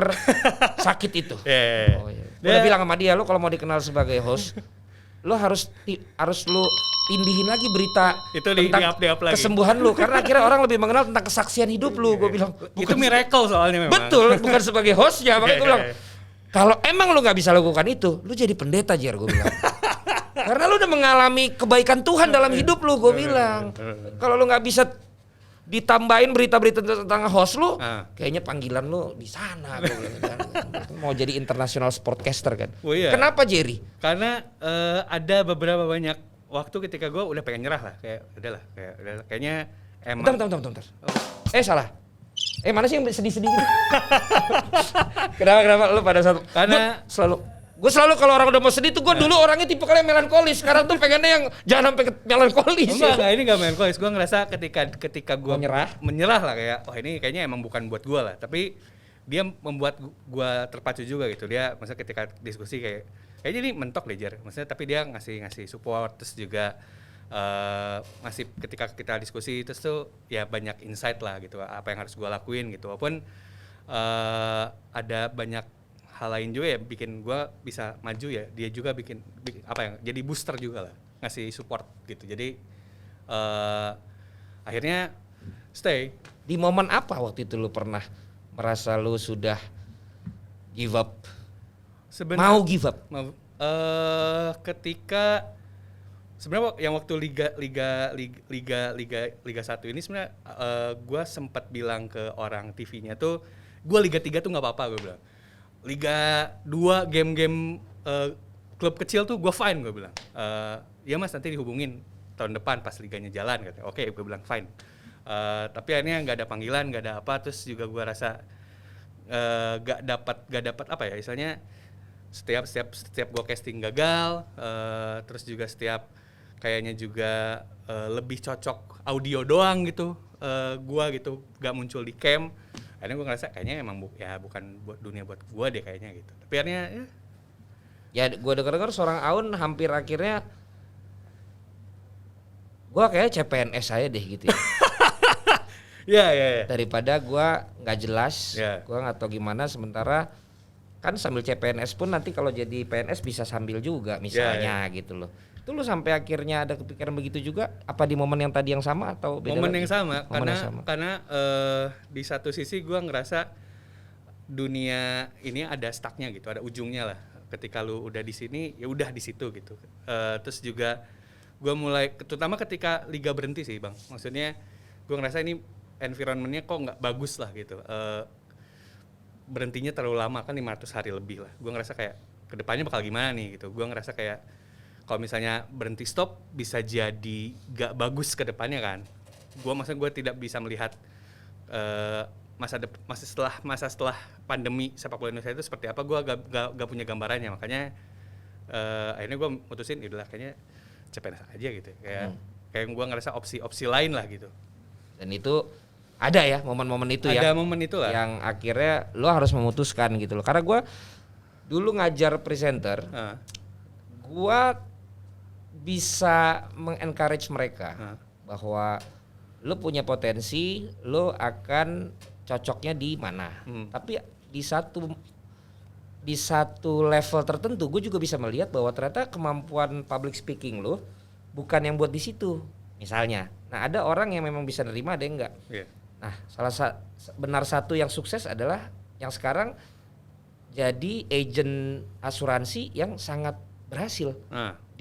Speaker 1: sakit itu.
Speaker 2: Yeah.
Speaker 1: Oh, iya. Gue udah bilang sama dia, lo kalau mau dikenal sebagai host, lo harus lo tindihin lagi berita
Speaker 2: itu
Speaker 1: tentang
Speaker 2: di-up lagi.
Speaker 1: kesembuhan lo, karena akhirnya orang lebih mengenal tentang kesaksian hidup lo. Gue bilang
Speaker 2: itu miracle soalnya memang.
Speaker 1: betul, bukan sebagai hostnya. Makanya gue bilang kalau emang lo nggak bisa lakukan itu, lo jadi pendeta Jer, gue bilang. Karena lo udah mengalami kebaikan Tuhan dalam hidup lo, gue bilang. Kalau lo nggak bisa ditambahin berita-berita tentang host lu, kayaknya panggilan lu di sana. Mau jadi international sportcaster kan?
Speaker 2: Oh, iya.
Speaker 1: Kenapa Jerry?
Speaker 2: Karena ada beberapa banyak waktu ketika gue udah pengen nyerah lah, kayak udahlah, kayaknya emang.
Speaker 1: Bentar. Salah. Mana sih yang sedih-sedih gitu? Kenapa lu pada saat?
Speaker 2: Karena
Speaker 1: Gue selalu kalau orang udah mau sedih tuh gue dulu orangnya tipe kalian melankolis. Sekarang tuh pengennya yang jangan sampai melankolis.
Speaker 2: Enggak, ini gak melankolis. Gue ngerasa ketika gue
Speaker 1: menyerah
Speaker 2: lah kayak, ini kayaknya emang bukan buat gue lah. Tapi dia membuat gue terpacu juga gitu. Dia maksudnya ketika diskusi kayaknya ini mentok deh Jer. Maksudnya tapi dia ngasih support, terus juga ngasih ketika kita diskusi terus tuh ya banyak insight lah gitu. Apa yang harus gue lakuin gitu. Walaupun ada banyak hal lain juga ya bikin gue bisa maju ya, dia juga bikin apa yang jadi booster juga lah, ngasih support gitu. Jadi akhirnya stay.
Speaker 1: Di momen apa waktu itu lu pernah merasa lu sudah give up? Mau give up?
Speaker 2: Ketika sebenarnya yang waktu Liga 1 ini sebenarnya gue sempat bilang ke orang TV-nya tuh, gue Liga 3 tuh nggak apa-apa, gue bilang. Liga 2 game-game klub kecil tuh gue fine, gue bilang. Ya mas nanti dihubungin tahun depan pas liganya jalan, katanya. Oke, gue bilang fine. Tapi akhirnya nggak ada panggilan, nggak ada apa, terus juga gue rasa nggak dapat apa ya, istilahnya setiap gue casting gagal, terus juga setiap kayaknya juga lebih cocok audio doang gitu, gue gitu nggak muncul di cam. Akhirnya gue ngerasa kayaknya emang bukan buat dunia buat gue deh kayaknya gitu. Tapi akhirnya
Speaker 1: ya gue dengar seorang Aun hampir akhirnya gue kayak CPNS aja deh gitu ya.
Speaker 2: Ya.
Speaker 1: Daripada gue nggak jelas, gue nggak tahu gimana. Sementara kan sambil CPNS pun nanti kalau jadi PNS bisa sambil juga misalnya gitu loh. Itu lu sampai akhirnya ada kepikiran begitu juga? Apa di momen yang tadi yang sama atau beda?
Speaker 2: Momen yang sama, karena di satu sisi gue ngerasa dunia ini ada stucknya gitu, ada ujungnya lah. Ketika lu udah di sini, ya udah di situ gitu. Terus juga gue mulai, terutama ketika liga berhenti sih bang. Maksudnya gue ngerasa ini environmentnya kok nggak bagus lah gitu. Berhentinya terlalu lama kan 500 hari lebih lah. Gue ngerasa kayak kedepannya bakal gimana nih gitu. Gue ngerasa kayak kalau misalnya berhenti stop bisa jadi gak bagus ke depannya kan. Maksudnya gue tidak bisa melihat masa setelah pandemi sepak bola Indonesia itu seperti apa. Gue gak punya gambarannya, makanya akhirnya gue mutusin udahlah kayaknya CPNS aja gitu. Kayak gue ngerasa opsi lain lah gitu.
Speaker 1: Dan itu ada ya momen-momen itu
Speaker 2: ada momen itu lah
Speaker 1: yang akhirnya lo harus memutuskan gitu loh. Karena gue dulu ngajar presenter, gue bisa mengencourage mereka bahwa lo punya potensi, lo akan cocoknya di mana. Tapi di satu level tertentu, gue juga bisa melihat bahwa ternyata kemampuan public speaking lo bukan yang buat di situ. Misalnya, nah ada orang yang memang bisa nerima, ada yang enggak.
Speaker 2: Yeah.
Speaker 1: Nah, benar satu yang sukses adalah yang sekarang jadi agent asuransi yang sangat berhasil.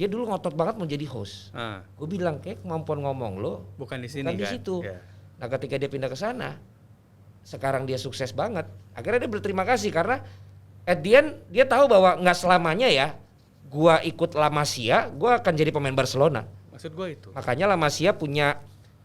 Speaker 1: Dia dulu ngotot banget mau jadi host. Gue bilang kayak kemampuan ngomong lo
Speaker 2: bukan di sini,
Speaker 1: bukan di
Speaker 2: kan?
Speaker 1: situ.
Speaker 2: Yeah.
Speaker 1: Nah, ketika dia pindah ke sana, sekarang dia sukses banget. Akhirnya dia berterima kasih karena at the end dia tahu bahwa nggak selamanya ya. Gua ikut La Masia, gua akan jadi pemain Barcelona.
Speaker 2: Maksud gue itu.
Speaker 1: Makanya La Masia punya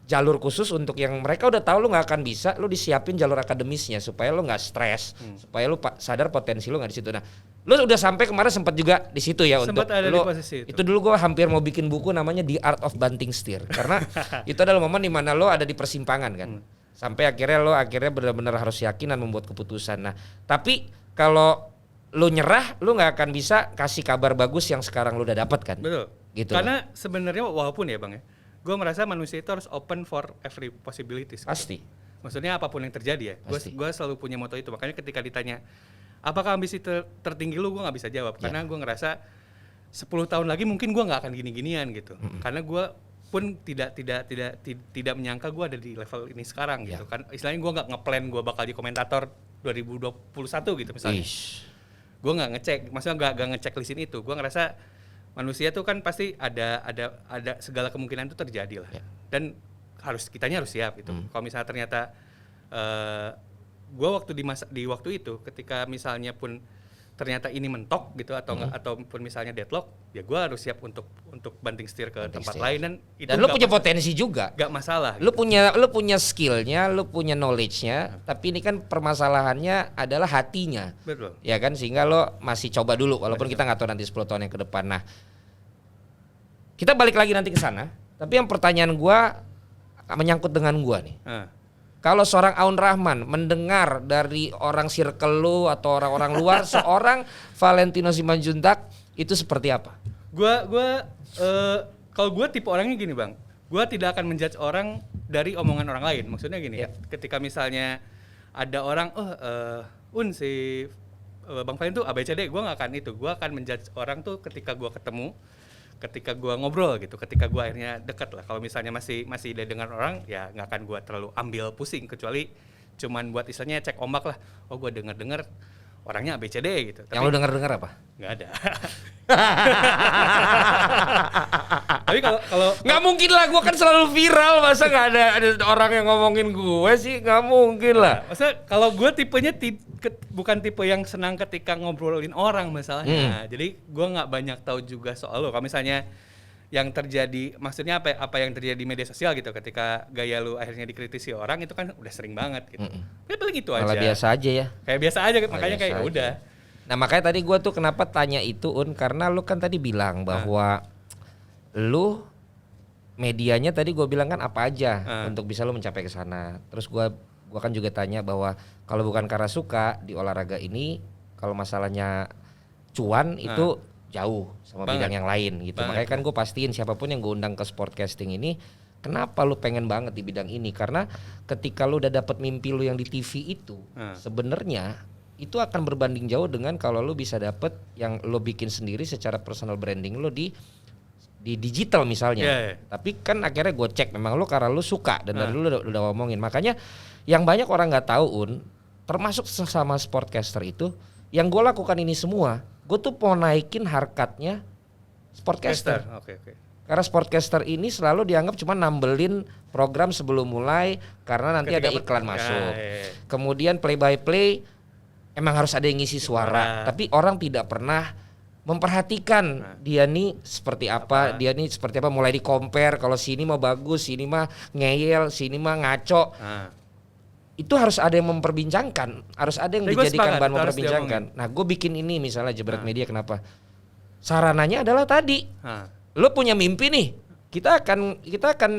Speaker 1: jalur khusus untuk yang mereka udah tahu lu nggak akan bisa, lu disiapin jalur akademisnya supaya lu nggak stres, supaya lu sadar potensi lu nggak di situ. Nah, lu udah sampai kemarin sempat juga di situ ya
Speaker 2: sempat
Speaker 1: untuk
Speaker 2: ada
Speaker 1: lu.
Speaker 2: di posisi itu.
Speaker 1: Itu dulu gua hampir mau bikin buku namanya The Art of Banting Steer karena itu adalah momen di mana lu ada di persimpangan kan. Sampai akhirnya benar-benar harus yakin dan membuat keputusan. Nah, tapi kalau lu nyerah, lu nggak akan bisa kasih kabar bagus yang sekarang lu udah dapat kan.
Speaker 2: Betul.
Speaker 1: Gitu.
Speaker 2: Karena sebenarnya walaupun ya Bang ya, gue merasa manusia itu harus open for every possibilities.
Speaker 1: Pasti.
Speaker 2: Maksudnya apapun yang terjadi ya. Gue selalu punya moto itu. Makanya ketika ditanya, apakah ambisi tertinggi lu, gue nggak bisa jawab. Karena gue ngerasa 10 tahun lagi mungkin gue nggak akan gini-ginian gitu. Karena gue pun tidak menyangka gue ada di level ini sekarang gitu. Kan istilahnya gue nggak ngeplan gue bakal di komentator 2021 gitu misalnya. Gue nggak ngecek, maksudnya nggak ngecek listin itu. Gue ngerasa manusia tuh kan pasti ada segala kemungkinan itu terjadi lah. Dan kitanya harus siap gitu. Kalau misalnya ternyata gue waktu di waktu itu ketika misalnya pun ternyata ini mentok gitu ataupun misalnya deadlock, ya gue harus siap untuk banting setir ke tempat lain dan itu.
Speaker 1: Dan lu punya potensi juga.
Speaker 2: Gak masalah.
Speaker 1: Lu punya skillnya, lu punya knowledge-nya, tapi ini kan permasalahannya adalah hatinya.
Speaker 2: Betul.
Speaker 1: Ya kan, sehingga lo masih coba dulu walaupun kita nggak tahu nanti 10 tahun yang ke depan. Nah, kita balik lagi nanti ke sana. Tapi yang pertanyaan gua menyangkut dengan gua nih. Kalau seorang Aun Rahman mendengar dari orang circle lu atau orang-orang luar seorang Valentino Simanjuntak itu seperti apa?
Speaker 2: Kalau gue tipe orangnya gini Bang, gue tidak akan menjudge orang dari omongan orang lain. Maksudnya gini, ketika misalnya ada orang, si Bang Valentino tuh ABCD, gue nggak akan itu. Gue akan menjudge orang tuh ketika gue ketemu, ketika gue ngobrol gitu, ketika gue akhirnya dekat lah. Kalau misalnya masih dengar orang, ya nggak akan gue terlalu ambil pusing, kecuali cuman buat istilahnya cek ombak lah. Oh gue dengar orangnya ABCD gitu.
Speaker 1: Yang lu dengar apa?
Speaker 2: Nggak ada. Tapi kalau
Speaker 1: nggak mungkin lah, gue kan selalu viral, masa nggak ada orang yang ngomongin gue sih, nggak mungkin lah.
Speaker 2: Maksudnya kalau gue tipenya bukan tipe yang senang ketika ngobrolin orang masalahnya. Jadi gue nggak banyak tahu juga soal lo. Kalau misalnya yang terjadi, maksudnya apa yang terjadi di media sosial gitu, ketika gaya lu akhirnya dikritisi orang itu kan udah sering banget gitu. Ya paling itu aja.
Speaker 1: Malah biasa aja ya.
Speaker 2: Kayak biasa aja, makanya kayak udah.
Speaker 1: Nah makanya tadi gue tuh kenapa tanya itu karena lu kan tadi bilang bahwa lu medianya tadi gue bilang kan apa aja untuk bisa lu mencapai ke sana. Terus gue kan juga tanya bahwa kalau bukan karena suka di olahraga ini, kalau masalahnya cuan itu jauh sama bidang yang lain gitu. Makanya kan gue pastiin siapapun yang gue undang ke Sportcasting ini, kenapa lu pengen banget di bidang ini? Karena ketika lu udah dapet mimpi lu yang di TV itu, sebenarnya itu akan berbanding jauh dengan kalau lu bisa dapet yang lu bikin sendiri secara personal branding lu di digital misalnya. Tapi kan akhirnya gue cek memang lu karena lu suka dan dari lu udah ngomongin. Makanya yang banyak orang nggak tahu termasuk sesama sportcaster itu, yang gue lakukan ini semua, gue tuh mau naikin harkatnya sportcaster. Karena sportcaster ini selalu dianggap cuma nambelin program sebelum mulai karena nanti ada iklan masuk. Kemudian play by play emang harus ada yang ngisi suara, tapi orang tidak pernah memperhatikan dia nih seperti apa, dia nih seperti apa, mulai di compare, kalau sini mah bagus, sini mah ngeyel, sini mah ngaco. Itu harus ada yang memperbincangkan, harus ada yang dijadikan bahan memperbincangkan. Nah, gue bikin ini misalnya Jebret Media, kenapa? Sarananya adalah tadi, lo punya mimpi nih, kita akan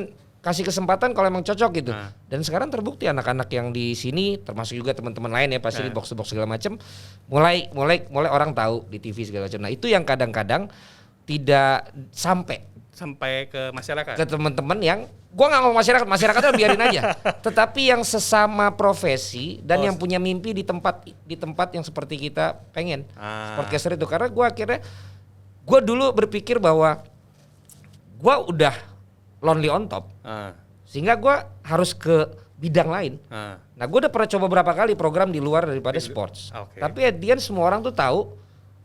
Speaker 1: kasih kesempatan kalau emang cocok gitu. Dan sekarang terbukti anak-anak yang di sini, termasuk juga teman-teman lain ya pasti di box-box segala macam, mulai orang tahu di TV segala macam. Nah itu yang kadang-kadang tidak sampai ke masyarakat, ke teman-teman yang gua nggak ngomong masyarakatnya biarin aja. Tetapi yang sesama profesi dan yang punya mimpi di tempat yang seperti kita pengen sportcaster itu. Karena gua dulu berpikir bahwa gua udah lonely on top, sehingga gue harus ke bidang lain. Nah gue udah pernah coba berapa kali program di luar daripada sports, tapi at the end semua orang tuh tahu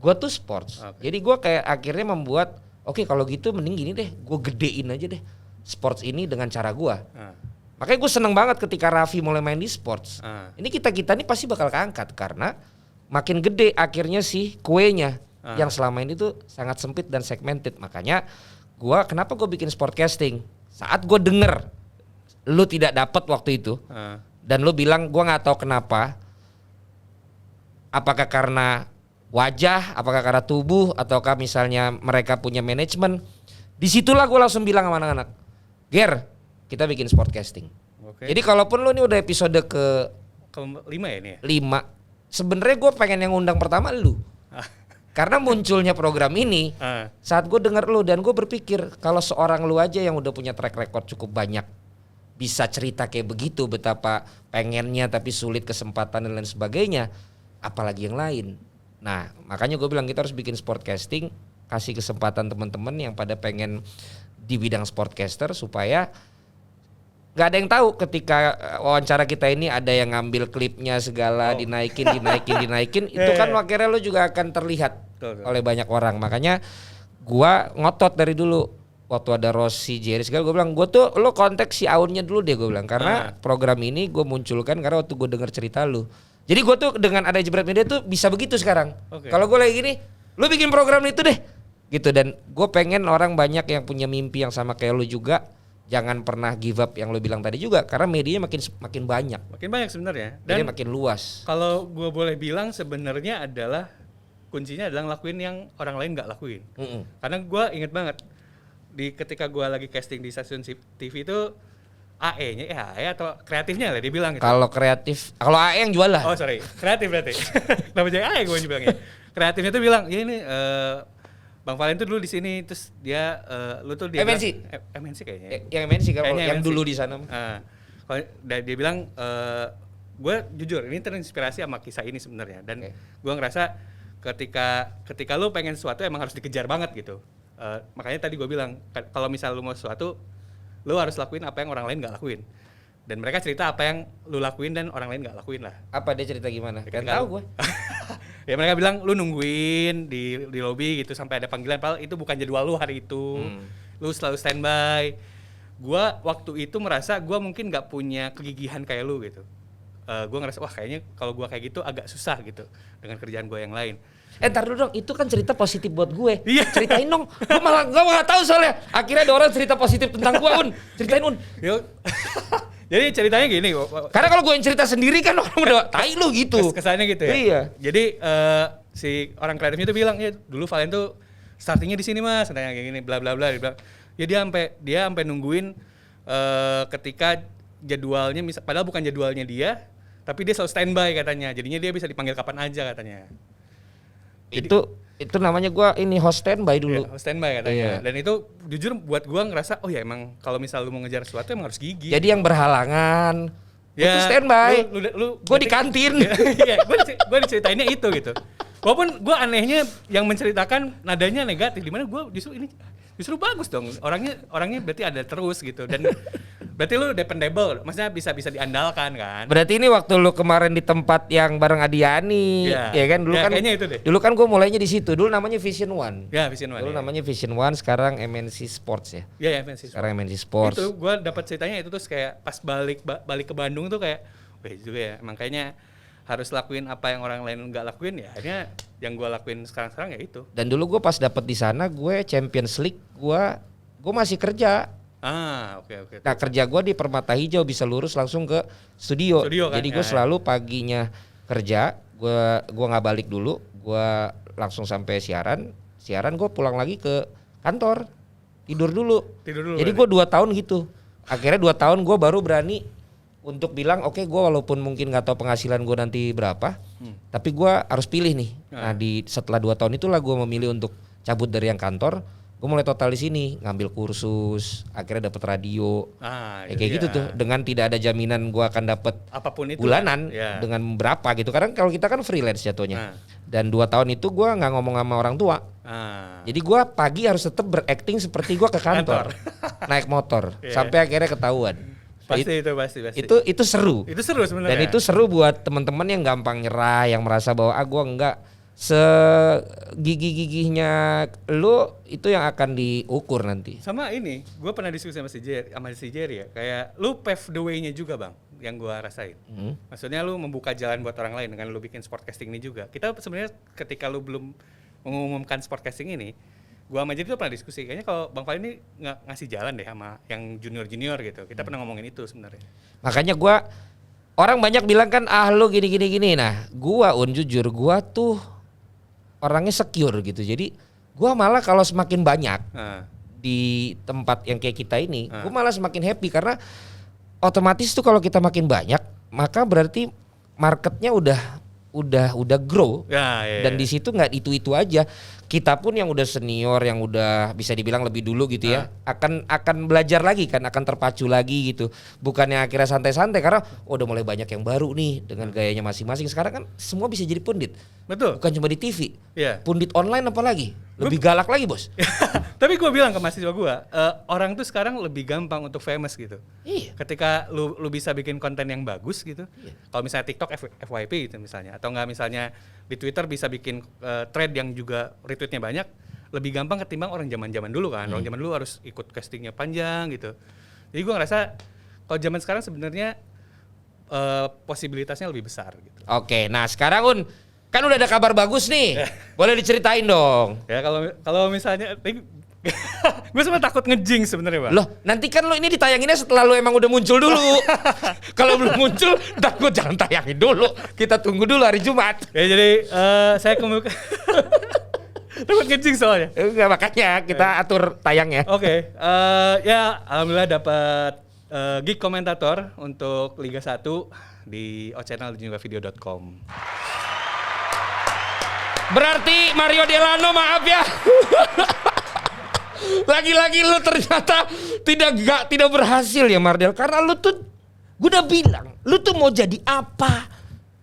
Speaker 1: gue tuh sports. Jadi gue kayak akhirnya membuat kalau gitu mending gini deh, gue gedein aja deh sports ini dengan cara gue. Makanya gue seneng banget ketika Raffi mulai main di sports. Ini kita nih pasti bakal keangkat karena makin gede akhirnya sih kuenya yang selama ini tuh sangat sempit dan segmented. Makanya kenapa gue bikin sportcasting? Saat gue denger lu tidak dapat waktu itu. Dan lu bilang gua nggak tahu kenapa. Apakah karena wajah, apakah karena tubuh, ataukah misalnya mereka punya manajemen. Disitulah gue langsung bilang sama anak-anak, Ger, kita bikin sportcasting. Jadi kalaupun lu ini udah episode
Speaker 2: ke-5 ya ini ya?
Speaker 1: 5, sebenarnya gue pengen yang undang pertama lu. Karena munculnya program ini, saat gue denger lu dan gue berpikir kalau seorang lu aja yang udah punya track record cukup banyak, bisa cerita kayak begitu, betapa pengennya tapi sulit kesempatan dan lain sebagainya, apalagi yang lain. Nah makanya gue bilang kita harus bikin sportcasting, kasih kesempatan teman-teman yang pada pengen di bidang sportcaster supaya nggak ada yang tahu ketika wawancara kita ini ada yang ngambil klipnya segala dinaikin itu kan akhirnya lo juga akan terlihat oleh banyak orang. Makanya gua ngotot dari dulu waktu ada Rossi, Jerry segala, gue bilang gue tuh lo kontak si Aunnya dulu deh, gue bilang karena program ini gue munculkan karena waktu gue denger cerita lu. Jadi gue tuh dengan ada Jebret Media tuh bisa begitu sekarang. Kalau gue lagi gini, lu bikin program itu deh gitu. Dan gue pengen orang banyak yang punya mimpi yang sama kayak lu juga. Jangan pernah give up yang lu bilang tadi juga, karena medianya makin banyak.
Speaker 2: Makin banyak sebenarnya.
Speaker 1: Dan makin luas.
Speaker 2: Kalau gue boleh bilang sebenarnya adalah kuncinya adalah ngelakuin yang orang lain nggak lakuin. Karena gue inget banget ketika gue lagi casting di stasiun TV itu AE-nya atau kreatifnya lah dia bilang gitu.
Speaker 1: Kalau kreatif, kalau AE yang jual lah.
Speaker 2: Oh sorry, kreatif berarti. Kenapa jadi AE gue bilangnya? Kreatifnya tuh bilang, ya ini Bang Valen tuh dulu di sini, terus dia lu tuh dia
Speaker 1: MNC
Speaker 2: MNC kayaknya.
Speaker 1: Yang MNC kalau yang
Speaker 2: MNC.
Speaker 1: dulu di sana.
Speaker 2: Kalau dia bilang gue jujur ini terinspirasi sama kisah ini sebenarnya, dan gue ngerasa ketika lu pengen sesuatu emang harus dikejar banget gitu. Makanya tadi gue bilang kalau misal lu mau sesuatu, lu harus lakuin apa yang orang lain nggak lakuin. Dan mereka cerita apa yang lu lakuin dan orang lain nggak lakuin lah.
Speaker 1: Apa dia cerita gimana? Kan tahu gue.
Speaker 2: Ya mereka bilang lu nungguin di lobby gitu sampai ada panggilan, padahal itu bukan jadwal lu hari itu. Lu selalu standby. Gua waktu itu merasa gua mungkin nggak punya kegigihan kayak lu gitu. Gua ngerasa wah kayaknya kalau gua kayak gitu agak susah gitu dengan kerjaan gua yang lain.
Speaker 1: Ntar dulu dong, itu kan cerita positif buat gue.
Speaker 2: Iya.
Speaker 1: Ceritain dong. Gue malah tahu soalnya. Akhirnya ada orang cerita positif tentang gue, Un. Ceritain, Un.
Speaker 2: Jadi ceritanya gini.
Speaker 1: Karena kalau gue yang cerita sendiri kan orang udah tai lu gitu.
Speaker 2: Kesannya gitu ya.
Speaker 1: Iya.
Speaker 2: Jadi si orang kreatifnya tuh bilang, ya dulu Valen tuh startingnya di sini Mas, katanya kayak gini, bla bla bla. Dia bilang, ya dia sampai nungguin ketika jadwalnya, padahal bukan jadwalnya dia, tapi dia selalu standby katanya. Jadinya dia bisa dipanggil kapan aja katanya. Jadi, itu namanya gue ini host standby dulu. Iya, host standby katanya.
Speaker 1: Iya.
Speaker 2: Dan itu jujur buat gue ngerasa, oh ya emang kalau misal lu mau ngejar sesuatu emang harus gigi.
Speaker 1: Jadi yang berhalangan
Speaker 2: ya,
Speaker 1: itu standby. Gue di kantin.
Speaker 2: Iya, gue diceritainnya itu gitu. Walaupun gue anehnya yang menceritakan nadanya negatif, dimana gue justru bagus dong. Orangnya berarti ada terus gitu, dan berarti lu dependable, maksudnya bisa diandalkan kan.
Speaker 1: Berarti ini waktu lu kemarin di tempat yang bareng Adiani, ya kan dulu kan.
Speaker 2: Kayaknya itu deh.
Speaker 1: Dulu kan gue mulainya di situ. Dulu namanya Vision One.
Speaker 2: Ya Vision One.
Speaker 1: Dulu namanya Vision One, sekarang MNC Sports ya.
Speaker 2: Iya MNC Sports.
Speaker 1: Sekarang MNC Sports.
Speaker 2: Itu gue dapat ceritanya itu terus kayak pas balik ke Bandung tuh kayak, wah juga ya. Emang kayaknya harus lakuin apa yang orang lain nggak lakuin, ya akhirnya yang gue lakuin sekarang ya itu.
Speaker 1: Dan dulu gue pas dapet di sana, gue Champions League, gue masih kerja.
Speaker 2: Oke.
Speaker 1: Nah kerja gue di Permata Hijau, bisa lurus langsung ke studio kan? Jadi gue selalu paginya kerja, gue nggak balik dulu, gue langsung sampai siaran gue pulang lagi ke kantor, tidur dulu. Jadi gue 2 tahun gitu. Akhirnya 2 tahun gue baru berani untuk bilang oke, gue walaupun mungkin nggak tahu penghasilan gue nanti berapa, tapi gue harus pilih nih. Nah setelah 2 tahun itulah gue memilih untuk cabut dari yang kantor. Gue mulai total di sini, ngambil kursus, akhirnya dapat radio, kayak gitu tuh. Dengan tidak ada jaminan gue akan dapat
Speaker 2: apapun itu
Speaker 1: bulanan dengan berapa gitu. Karena kalau kita kan freelance jatuhnya. Dan 2 tahun itu gue nggak ngomong sama orang tua. Jadi gue pagi harus tetap berakting seperti gue ke kantor, naik motor, sampai akhirnya ketahuan.
Speaker 2: Pasti.
Speaker 1: Itu seru.
Speaker 2: Itu seru sebenarnya.
Speaker 1: Dan itu seru buat teman-teman yang gampang nyerah, yang merasa bahwa gue enggak segigih-gigihnya lu, itu yang akan diukur nanti.
Speaker 2: Sama ini, gue pernah diskusi sama si Jerry ya, kayak lu pave the way-nya juga Bang, yang gue rasain. Maksudnya lu membuka jalan buat orang lain dengan lu bikin sportcasting ini juga. Kita sebenarnya ketika lu belum mengumumkan sportcasting ini, gua sama Jadi tuh pernah diskusi, kayaknya kalau Bang Fahri ini nggak ngasih jalan deh sama yang junior gitu. Kita pernah ngomongin itu sebenarnya.
Speaker 1: Makanya gua orang banyak bilang kan lu gini. Nah, gua jujur gua tuh orangnya secure gitu. Jadi gua malah kalau semakin banyak di tempat yang kayak kita ini, gua malah semakin happy karena otomatis tuh kalau kita makin banyak, maka berarti marketnya udah grow. Dan di situ nggak itu aja. Kita pun yang udah senior, yang udah bisa dibilang lebih dulu gitu ya, akan belajar lagi kan, akan terpacu lagi gitu. Bukannya akhirnya santai-santai karena udah mulai banyak yang baru nih dengan gayanya masing-masing. Sekarang kan semua bisa jadi pundit.
Speaker 2: Betul.
Speaker 1: Bukan cuma di TV. Pundit online apalagi. Lebih galak lagi, Bos.
Speaker 2: Tapi gue bilang ke mahasiswa gue, orang tuh sekarang lebih gampang untuk famous gitu.
Speaker 1: Iya.
Speaker 2: Ketika lu bisa bikin konten yang bagus gitu. Iya. Kalau misalnya TikTok FYP gitu misalnya, atau enggak misalnya di Twitter bisa bikin thread yang juga retweetnya banyak, lebih gampang ketimbang orang zaman dulu kan. Orang zaman dulu harus ikut castingnya panjang gitu. Jadi gue ngerasa kalau zaman sekarang sebenarnya posibilitasnya lebih besar gitu.
Speaker 1: Oke, nah sekarang kan udah ada kabar bagus nih. Boleh diceritain dong.
Speaker 2: Ya kalau misalnya gue sempat takut ngejing sebenarnya, Bang.
Speaker 1: Loh, nanti kan lo ini ditayanginnya setelah lo emang udah muncul dulu. Kalau belum muncul, gue jangan tayangin dulu. Kita tunggu dulu hari Jumat.
Speaker 2: Ya jadi saya takut ngejing soalnya.
Speaker 1: Enggak, makanya kita atur tayangnya.
Speaker 2: Oke, ya alhamdulillah dapat gig komentator untuk Liga 1 di O-Channel dan juga video.com.
Speaker 1: Berarti Mario Delano, maaf ya. Lagi-lagi lu ternyata tidak berhasil ya Mardel, karena lu tuh gue udah bilang, lu tuh mau jadi apa?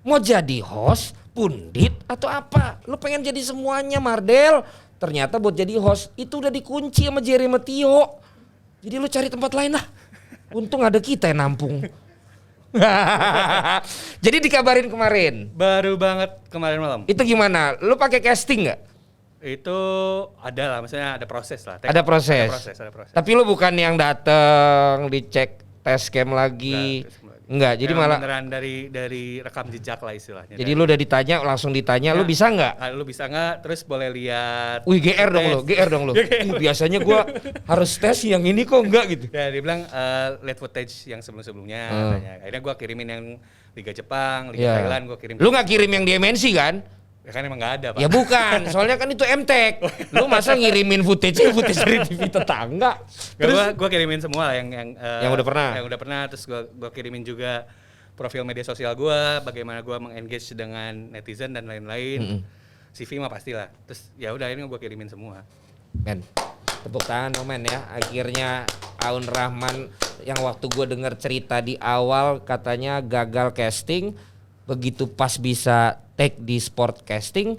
Speaker 1: Mau jadi host, pundit atau apa? Lu pengen jadi semuanya Mardel. Ternyata buat jadi host itu udah dikunci sama Jerry Metio. Jadi lu cari tempat lain lah. Untung ada kita yang nampung. Jadi dikabarin kemarin.
Speaker 2: Baru banget kemarin malam.
Speaker 1: Itu gimana? Lu pakai casting nggak?
Speaker 2: Itu ada lah, maksudnya ada proses lah.
Speaker 1: Ada proses.
Speaker 2: Ada proses.
Speaker 1: Tapi lu bukan yang dateng dicek tes cam lagi. Enggak, jadi malah
Speaker 2: beneran dari rekam jejak lah istilahnya.
Speaker 1: Jadi lu udah ditanya, langsung ditanya, lu bisa nggak?
Speaker 2: Lu bisa nggak? Terus boleh lihat.
Speaker 1: Wih, GR dong lu. Biasanya gua harus tes yang ini kok enggak gitu.
Speaker 2: Ya, dia bilang lihat footage yang sebelum-sebelumnya. Akhirnya gua kirimin yang Liga Jepang, Liga Thailand, gua kirim.
Speaker 1: Lu nggak kirim yang dimensi kan?
Speaker 2: Ya kan emang nggak ada, Pak.
Speaker 1: Ya bukan, soalnya kan itu MTek. Lu masa ngirimin footage dari TV tetangga?
Speaker 2: Terus gua kirimin semua lah yang
Speaker 1: udah pernah.
Speaker 2: Yang udah pernah, terus gua kirimin juga profil media sosial gua, bagaimana gua mengengage dengan netizen dan lain-lain. CV mah pastilah. Terus ya udah ini gua kirimin semua.
Speaker 1: Men, tepuk tangan men ya. Akhirnya Aun Rahman yang waktu gue denger cerita di awal katanya gagal casting, begitu pas bisa take di sport casting,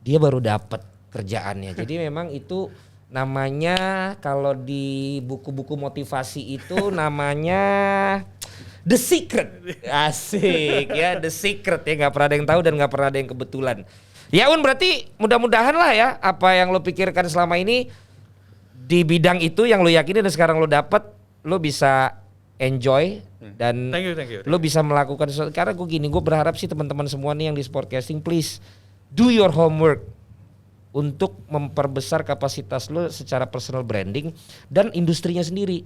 Speaker 1: dia baru dapet kerjaannya. Jadi memang itu namanya kalau di buku-buku motivasi itu namanya The Secret. Asik ya, The Secret ya, nggak pernah ada yang tahu dan nggak pernah ada yang kebetulan. Ya Un, berarti mudah-mudahan lah ya apa yang lo pikirkan selama ini di bidang itu yang lo yakini dan sekarang lo dapet, lo bisa enjoy dan
Speaker 2: thank you.
Speaker 1: lo bisa melakukan sesuatu. Karena gue berharap sih teman-teman semua nih yang di sportcasting, please do your homework untuk memperbesar kapasitas lo secara personal branding dan industrinya sendiri.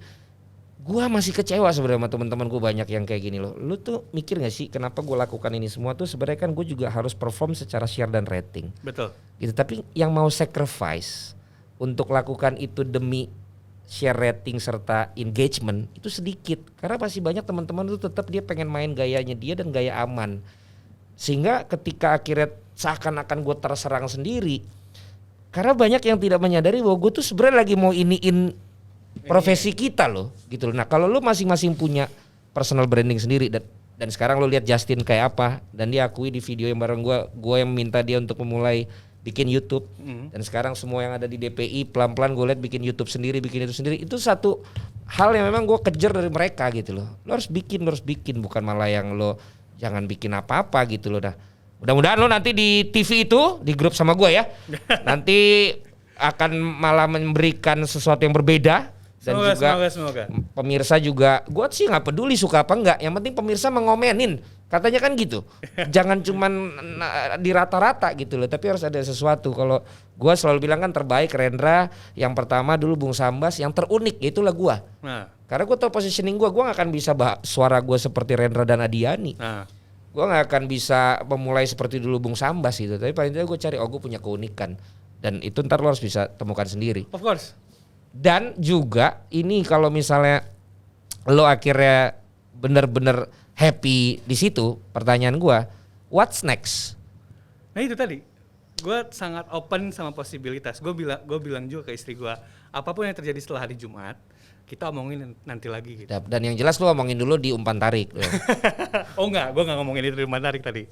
Speaker 1: Gua masih kecewa sebenarnya sama teman-teman gue banyak yang kayak gini loh. Lu tuh mikir gak sih kenapa gue lakukan ini semua tuh sebenarnya kan gue juga harus perform secara share dan rating.
Speaker 2: Betul.
Speaker 1: Gitu, tapi yang mau sacrifice untuk lakukan itu demi share rating serta engagement itu sedikit. Karena masih banyak teman-teman tuh tetap dia pengen main gayanya dia dan gaya aman. Sehingga ketika akhirnya seakan-akan gue terserang sendiri. Karena banyak yang tidak menyadari bahwa gue tuh sebenarnya lagi mau iniin profesi kita loh gitu loh. Nah kalau lu masing-masing punya personal branding sendiri dan sekarang lu lihat Justin kayak apa dan dia akui di video yang bareng gue yang minta dia untuk memulai bikin YouTube dan sekarang semua yang ada di DPI pelan-pelan gue lihat bikin YouTube sendiri, bikin itu sendiri. Itu satu hal yang memang gue kejar dari mereka gitu loh. Lo harus bikin bukan malah yang lo jangan bikin apa-apa gitu loh. Dah mudah-mudahan lo nanti di TV itu di grup sama gue ya nanti akan malah memberikan sesuatu yang berbeda. Dan
Speaker 2: semoga.
Speaker 1: Pemirsa juga, gue sih nggak peduli suka apa enggak. Yang penting pemirsa mengomenin Katanya kan gitu. Jangan cuman di rata-rata gitu loh, tapi harus ada sesuatu. Kalau gua selalu bilang kan terbaik Rendra, yang pertama dulu Bung Sambas, yang terunik itulah gua.
Speaker 2: Nah,
Speaker 1: Karena gua tahu positioning gua nggak akan bisa suara gua seperti Rendra dan Adiani.
Speaker 2: nah,
Speaker 1: Gua nggak akan bisa memulai seperti dulu Bung Sambas gitu. Tapi paling tidak gua cari gua punya keunikan. Dan itu ntar lo harus bisa temukan sendiri.
Speaker 2: of course.
Speaker 1: Dan juga ini kalau misalnya lo akhirnya bener-bener happy di situ, pertanyaan gua, what's next?
Speaker 2: Nah itu tadi, gue sangat open sama posibilitas. Gue bilang juga ke istri gue, apapun yang terjadi setelah hari Jumat, kita omongin nanti lagi gitu.
Speaker 1: Dan yang jelas lo ngomongin dulu di umpan tarik.
Speaker 2: Oh enggak, gue nggak ngomongin itu di rumah tarik tadi.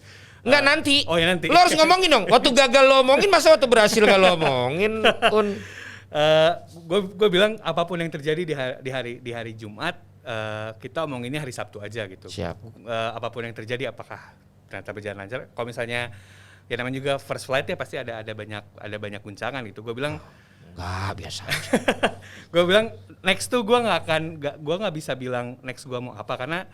Speaker 1: Enggak nanti.
Speaker 2: Oh ya nanti.
Speaker 1: Lo harus ngomongin dong. Waktu gagal lo omongin, masa waktu berhasil gak lo omongin?
Speaker 2: Gue bilang apapun yang terjadi di hari Jumat, kita omonginnya hari Sabtu aja gitu.
Speaker 1: Siap.
Speaker 2: Apapun yang terjadi, apakah ternyata berjalan lancar? Kalau misalnya ya namanya juga first flight ya pasti ada banyak guncangan gitu. Gue bilang
Speaker 1: Enggak, biasa.
Speaker 2: gue bilang next tuh gue nggak bisa bilang next gue mau apa, karena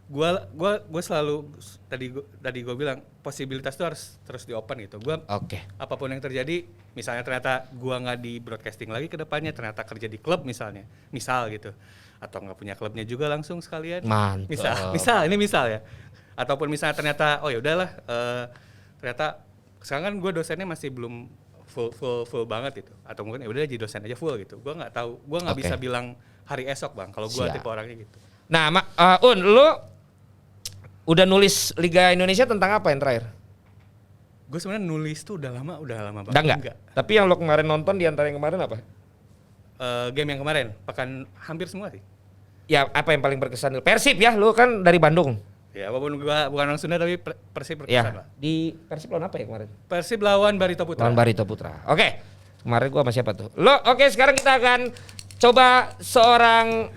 Speaker 2: gue selalu tadi gue bilang posibilitas tuh harus terus di open gitu. Gue
Speaker 1: Oke.
Speaker 2: apapun yang terjadi, misalnya ternyata gue nggak di broadcasting lagi ke depannya, ternyata kerja di klub misal gitu, atau nggak punya klubnya juga langsung sekalian.
Speaker 1: Mantap.
Speaker 2: Misal ya. Ataupun misalnya ternyata oh ya udahlah, ternyata sekarang kan gue dosennya masih belum full banget gitu, atau mungkin ya udah jadi dosen aja full gitu. Gue nggak tahu, gue nggak bisa bilang hari esok bang, kalau gue tipe orangnya gitu.
Speaker 1: Nah, lu udah nulis Liga Indonesia tentang apa yang terakhir?
Speaker 2: Gue sebenarnya nulis tuh udah lama banget.
Speaker 1: Udah enggak? Tapi yang lo kemarin nonton di antara yang kemarin apa?
Speaker 2: Game yang kemarin, hampir semua sih.
Speaker 1: Ya, apa yang paling berkesan? Persib ya, lu kan dari Bandung.
Speaker 2: Ya, walaupun gua bukan orang Sunda tapi Persib berkesan lah.
Speaker 1: Di Persib lawan apa ya kemarin?
Speaker 2: Persib lawan Barito Putra.
Speaker 1: Lawan Barito Putra. Oke. Kemarin gua sama siapa tuh? Oke, sekarang kita akan coba seorang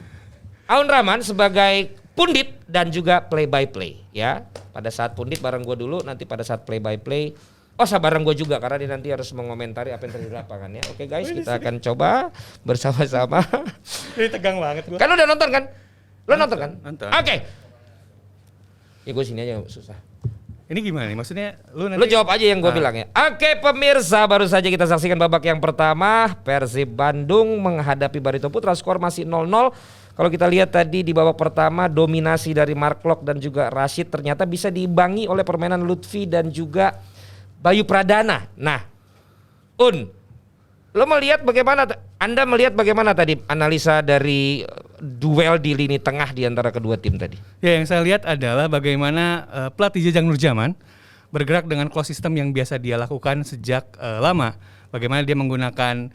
Speaker 1: Aun Rahman sebagai pundit dan juga play by play ya. Pada saat pundit bareng gua dulu, nanti pada saat play by play bareng gua juga karena dia nanti harus mengomentari apa yang terjadi di lapangan ya. Oke guys, kita akan coba bersama-sama.
Speaker 2: Ini tegang banget gua.
Speaker 1: Kan lu udah nonton kan? Lo nonton kan?
Speaker 2: Nonton.
Speaker 1: Oke. Ya gue sini aja susah.
Speaker 2: Ini gimana nih? Maksudnya lu nanti
Speaker 1: Lu jawab aja yang gue bilang ya. Oke pemirsa, baru saja kita saksikan babak yang pertama. Persib Bandung menghadapi Barito Putra, skor masih 0-0. Kalau kita lihat tadi di babak pertama, dominasi dari Mark Lok dan juga Rashid ternyata bisa diimbangi oleh permainan Lutfi dan juga Bayu Pradana. Nah, Anda melihat bagaimana tadi analisa dari duel di lini tengah di antara kedua tim tadi?
Speaker 2: Ya, yang saya lihat adalah bagaimana pelatih Jajang Nurjaman bergerak dengan close system yang biasa dia lakukan sejak lama. Bagaimana dia menggunakan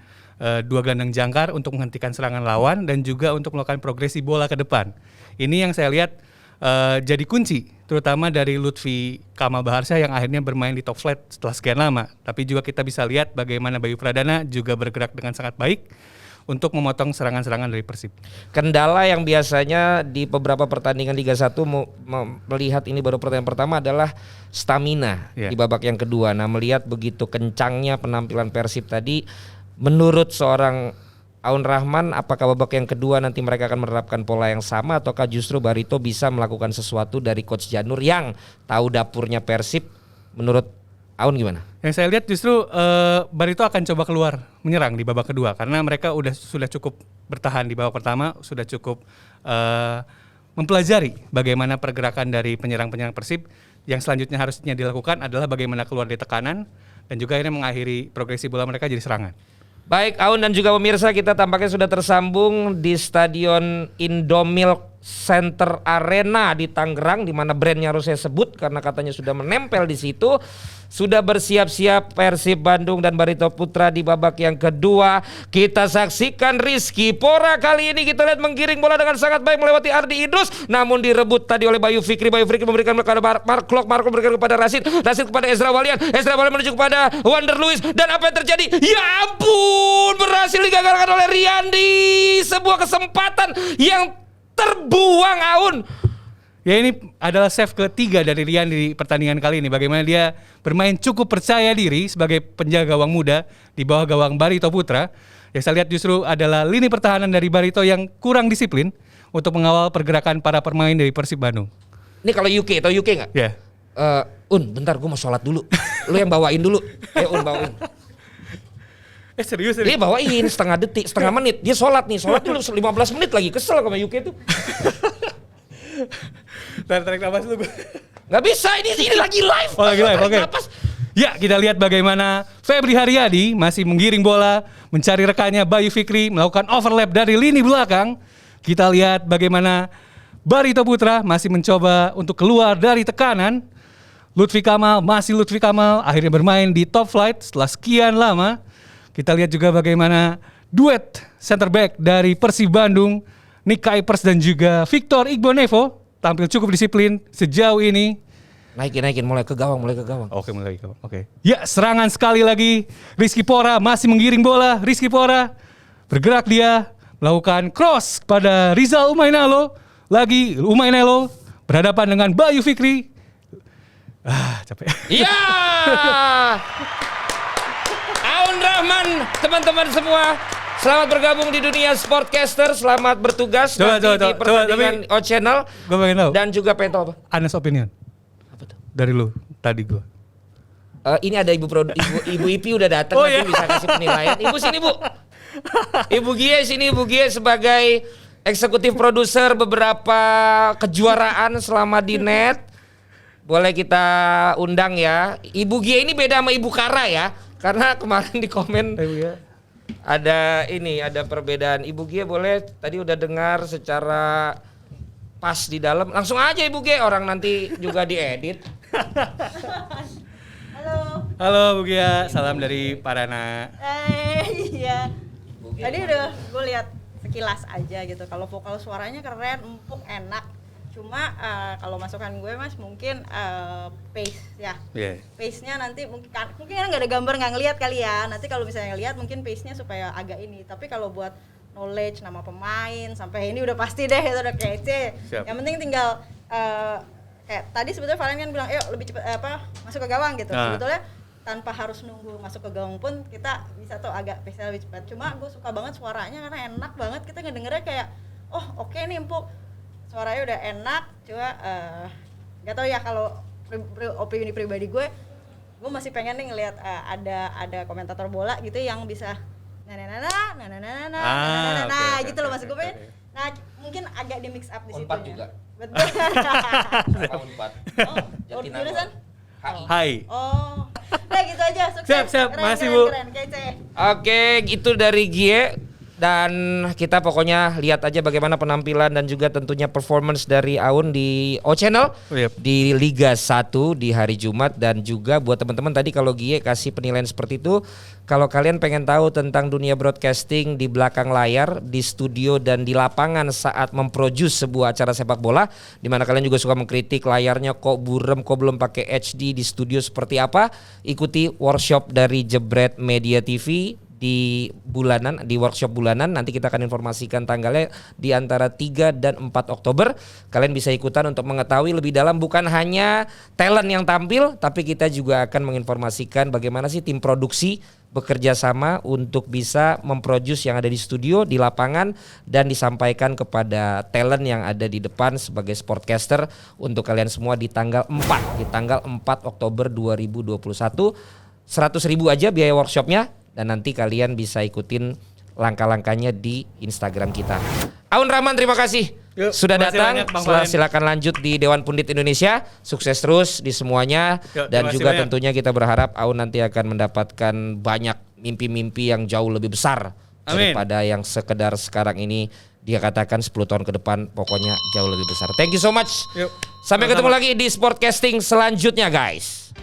Speaker 2: dua gelandang jangkar untuk menghentikan serangan lawan dan juga untuk melakukan progresi bola ke depan. Ini yang saya lihat jadi kunci, terutama dari Lutfi Kamal Baharsyah yang akhirnya bermain di top flight setelah sekian lama. Tapi juga kita bisa lihat bagaimana Bayu Pradana juga bergerak dengan sangat baik untuk memotong serangan-serangan dari Persib.
Speaker 1: Kendala yang biasanya di beberapa pertandingan Liga 1 melihat ini baru pertandingan pertama adalah stamina di babak yang kedua. Nah, melihat begitu kencangnya penampilan Persib tadi, menurut seorang Aun Rahman, apakah babak yang kedua nanti mereka akan menerapkan pola yang sama ataukah justru Barito bisa melakukan sesuatu dari Coach Janur yang tahu dapurnya Persib? Menurut Aun gimana?
Speaker 2: Yang saya lihat justru Barito akan coba keluar menyerang di babak kedua karena mereka sudah cukup bertahan di babak pertama, sudah cukup mempelajari bagaimana pergerakan dari penyerang-penyerang Persib. Yang selanjutnya harusnya dilakukan adalah bagaimana keluar dari tekanan dan juga akhirnya mengakhiri progresi bola mereka jadi serangan.
Speaker 1: Baik Aun dan juga pemirsa, kita tampaknya sudah tersambung di Stadion Indomilk Center Arena di Tangerang, di mana brandnya harus saya sebut karena katanya sudah menempel di situ. Sudah bersiap-siap Persib Bandung dan Barito Putra di babak yang kedua. Kita saksikan Rizky Pora kali ini kita lihat menggiring bola dengan sangat baik melewati Ardi Idrus, namun direbut tadi oleh Bayu Fikri. Bayu Fikri memberikan kepada Mark Lok memberikan kepada Rashid kepada Ezra Walian menuju kepada Wander Luiz, dan apa yang terjadi? Ya ampun, berhasil digagalkan oleh Riyandi. Sebuah kesempatan yang terbuang Aun.
Speaker 2: Ya, ini adalah save ketiga dari Rian di pertandingan kali ini. Bagaimana dia bermain cukup percaya diri sebagai penjaga gawang muda di bawah gawang Barito Putra. Yang saya lihat justru adalah lini pertahanan dari Barito yang kurang disiplin untuk mengawal pergerakan para pemain dari Persib Bandung.
Speaker 1: Ini kalau UK, tau UK nggak?
Speaker 2: Ya.
Speaker 1: Bentar gue mau sholat dulu. Lu yang bawain dulu. Bawain.
Speaker 2: Serius?
Speaker 1: Dia bawain setengah menit. Dia sholat dulu 15 menit lagi. Kesel sama UK tuh.
Speaker 2: Tarik nafas dulu.
Speaker 1: Nggak bisa, ini lagi live.
Speaker 2: Oh lagi live, oke. Ya, kita lihat bagaimana Febri Haryadi masih menggiring bola, mencari rekannya Bayu Fikri, melakukan overlap dari lini belakang. Kita lihat bagaimana Barito Putra masih mencoba untuk keluar dari tekanan. Lutfi Kamal akhirnya bermain di top flight setelah sekian lama. Kita lihat juga bagaimana duet center back dari Persib Bandung, Nick Kuipers dan juga Victor Igbonevo tampil cukup disiplin sejauh ini.
Speaker 1: Naikin mulai ke gawang.
Speaker 2: Oke, mulai ke gawang. Oke. Ya, serangan sekali lagi. Rizky Pora masih menggiring bola. Rizky Pora bergerak dia melakukan cross pada Rizal Umainalo. Lagi Umainalo berhadapan dengan Bayu Fikri. Capek.
Speaker 1: Iya. Aun Rahman, teman-teman semua, selamat bergabung di dunia Sportcaster. Selamat bertugas di pertandingan O Channel.
Speaker 2: Gue pengen tahu.
Speaker 1: Dan juga pengen tahu apa?
Speaker 2: Honest opinion.
Speaker 1: Apa tuh?
Speaker 2: Dari lu tadi gue.
Speaker 1: Ini ada Ibu Ipi udah datang, nanti bisa kasih penilaian. Ibu sini Bu. Ibu Gie sebagai eksekutif produser beberapa kejuaraan selama di net. Boleh kita undang ya. Ibu Gie ini beda sama Ibu Kara ya. Karena kemarin di komen ada perbedaan. Ibu Gie boleh, tadi udah dengar secara pas di dalam. Langsung aja Ibu Gie, orang nanti juga diedit.
Speaker 2: Halo Bu Gia, salam dari Parana.
Speaker 3: Iya. Tadi udah gue lihat sekilas aja gitu. Kalau vokal suaranya keren, empuk, enak. Cuma kalau masukan gue Mas mungkin pace ya.
Speaker 2: Yeah.
Speaker 3: Pace-nya nanti mungkin kan nggak ada gambar, nggak ngelihat kali ya. Nanti kalau misalnya ngelihat mungkin pace-nya supaya agak ini. Tapi kalau buat knowledge nama pemain sampai ini udah pasti deh, itu udah kece.
Speaker 2: Siap.
Speaker 3: Yang penting tinggal kayak tadi sebetulnya Valen kan bilang, "Ayo lebih cepat masuk ke gawang" gitu. Sebetulnya tanpa harus nunggu masuk ke gawang pun kita bisa tuh agak pace-nya lebih cepat. Cuma gue suka banget suaranya karena enak banget, kita ngedengernya kayak oke nih empuk. Suaranya udah enak, cuma nggak tahu ya kalau opini pribadi gue masih pengen nih ngelihat ada komentator bola gitu yang bisa gitu loh, maksud gue pengen. Nah mungkin agak di mix up di situ.
Speaker 1: Juga.
Speaker 3: Betul.
Speaker 1: Unpad.
Speaker 3: Jurusan?
Speaker 2: Hai.
Speaker 3: Nah gitu aja, sukses.
Speaker 2: Siap, masih Bu.
Speaker 3: Keren, kece.
Speaker 1: Oke, itu dari Gie. Dan kita pokoknya lihat aja bagaimana penampilan dan juga tentunya performance dari Aun di O Channel di Liga 1 di hari Jumat. Dan juga buat teman-teman tadi kalau Gie kasih penilaian seperti itu, kalau kalian pengen tahu tentang dunia broadcasting di belakang layar, di studio dan di lapangan saat memproduce sebuah acara sepak bola, di mana kalian juga suka mengkritik layarnya kok burem, kok belum pakai HD, di studio seperti apa, ikuti workshop dari Jebret Media TV di workshop bulanan. Nanti kita akan informasikan tanggalnya di antara 3 dan 4 Oktober. Kalian bisa ikutan untuk mengetahui lebih dalam, bukan hanya talent yang tampil, tapi kita juga akan menginformasikan bagaimana sih tim produksi bekerja sama untuk bisa memproduce yang ada di studio, di lapangan, dan disampaikan kepada talent yang ada di depan sebagai sportcaster untuk kalian semua di tanggal 4 Oktober 2021. 100.000 aja biaya workshopnya. Dan nanti kalian bisa ikutin langkah-langkahnya di Instagram kita. Aun Rahman, terima kasih sudah datang. Silakan lanjut di Dewan Pundit Indonesia. Sukses terus di semuanya. Dan juga tentunya kita berharap Aun nanti akan mendapatkan banyak mimpi-mimpi yang jauh lebih besar daripada yang sekedar sekarang ini. Dia katakan 10 tahun ke depan pokoknya jauh lebih besar. Thank you so much. Sampai ketemu lagi di Sportcasting selanjutnya guys.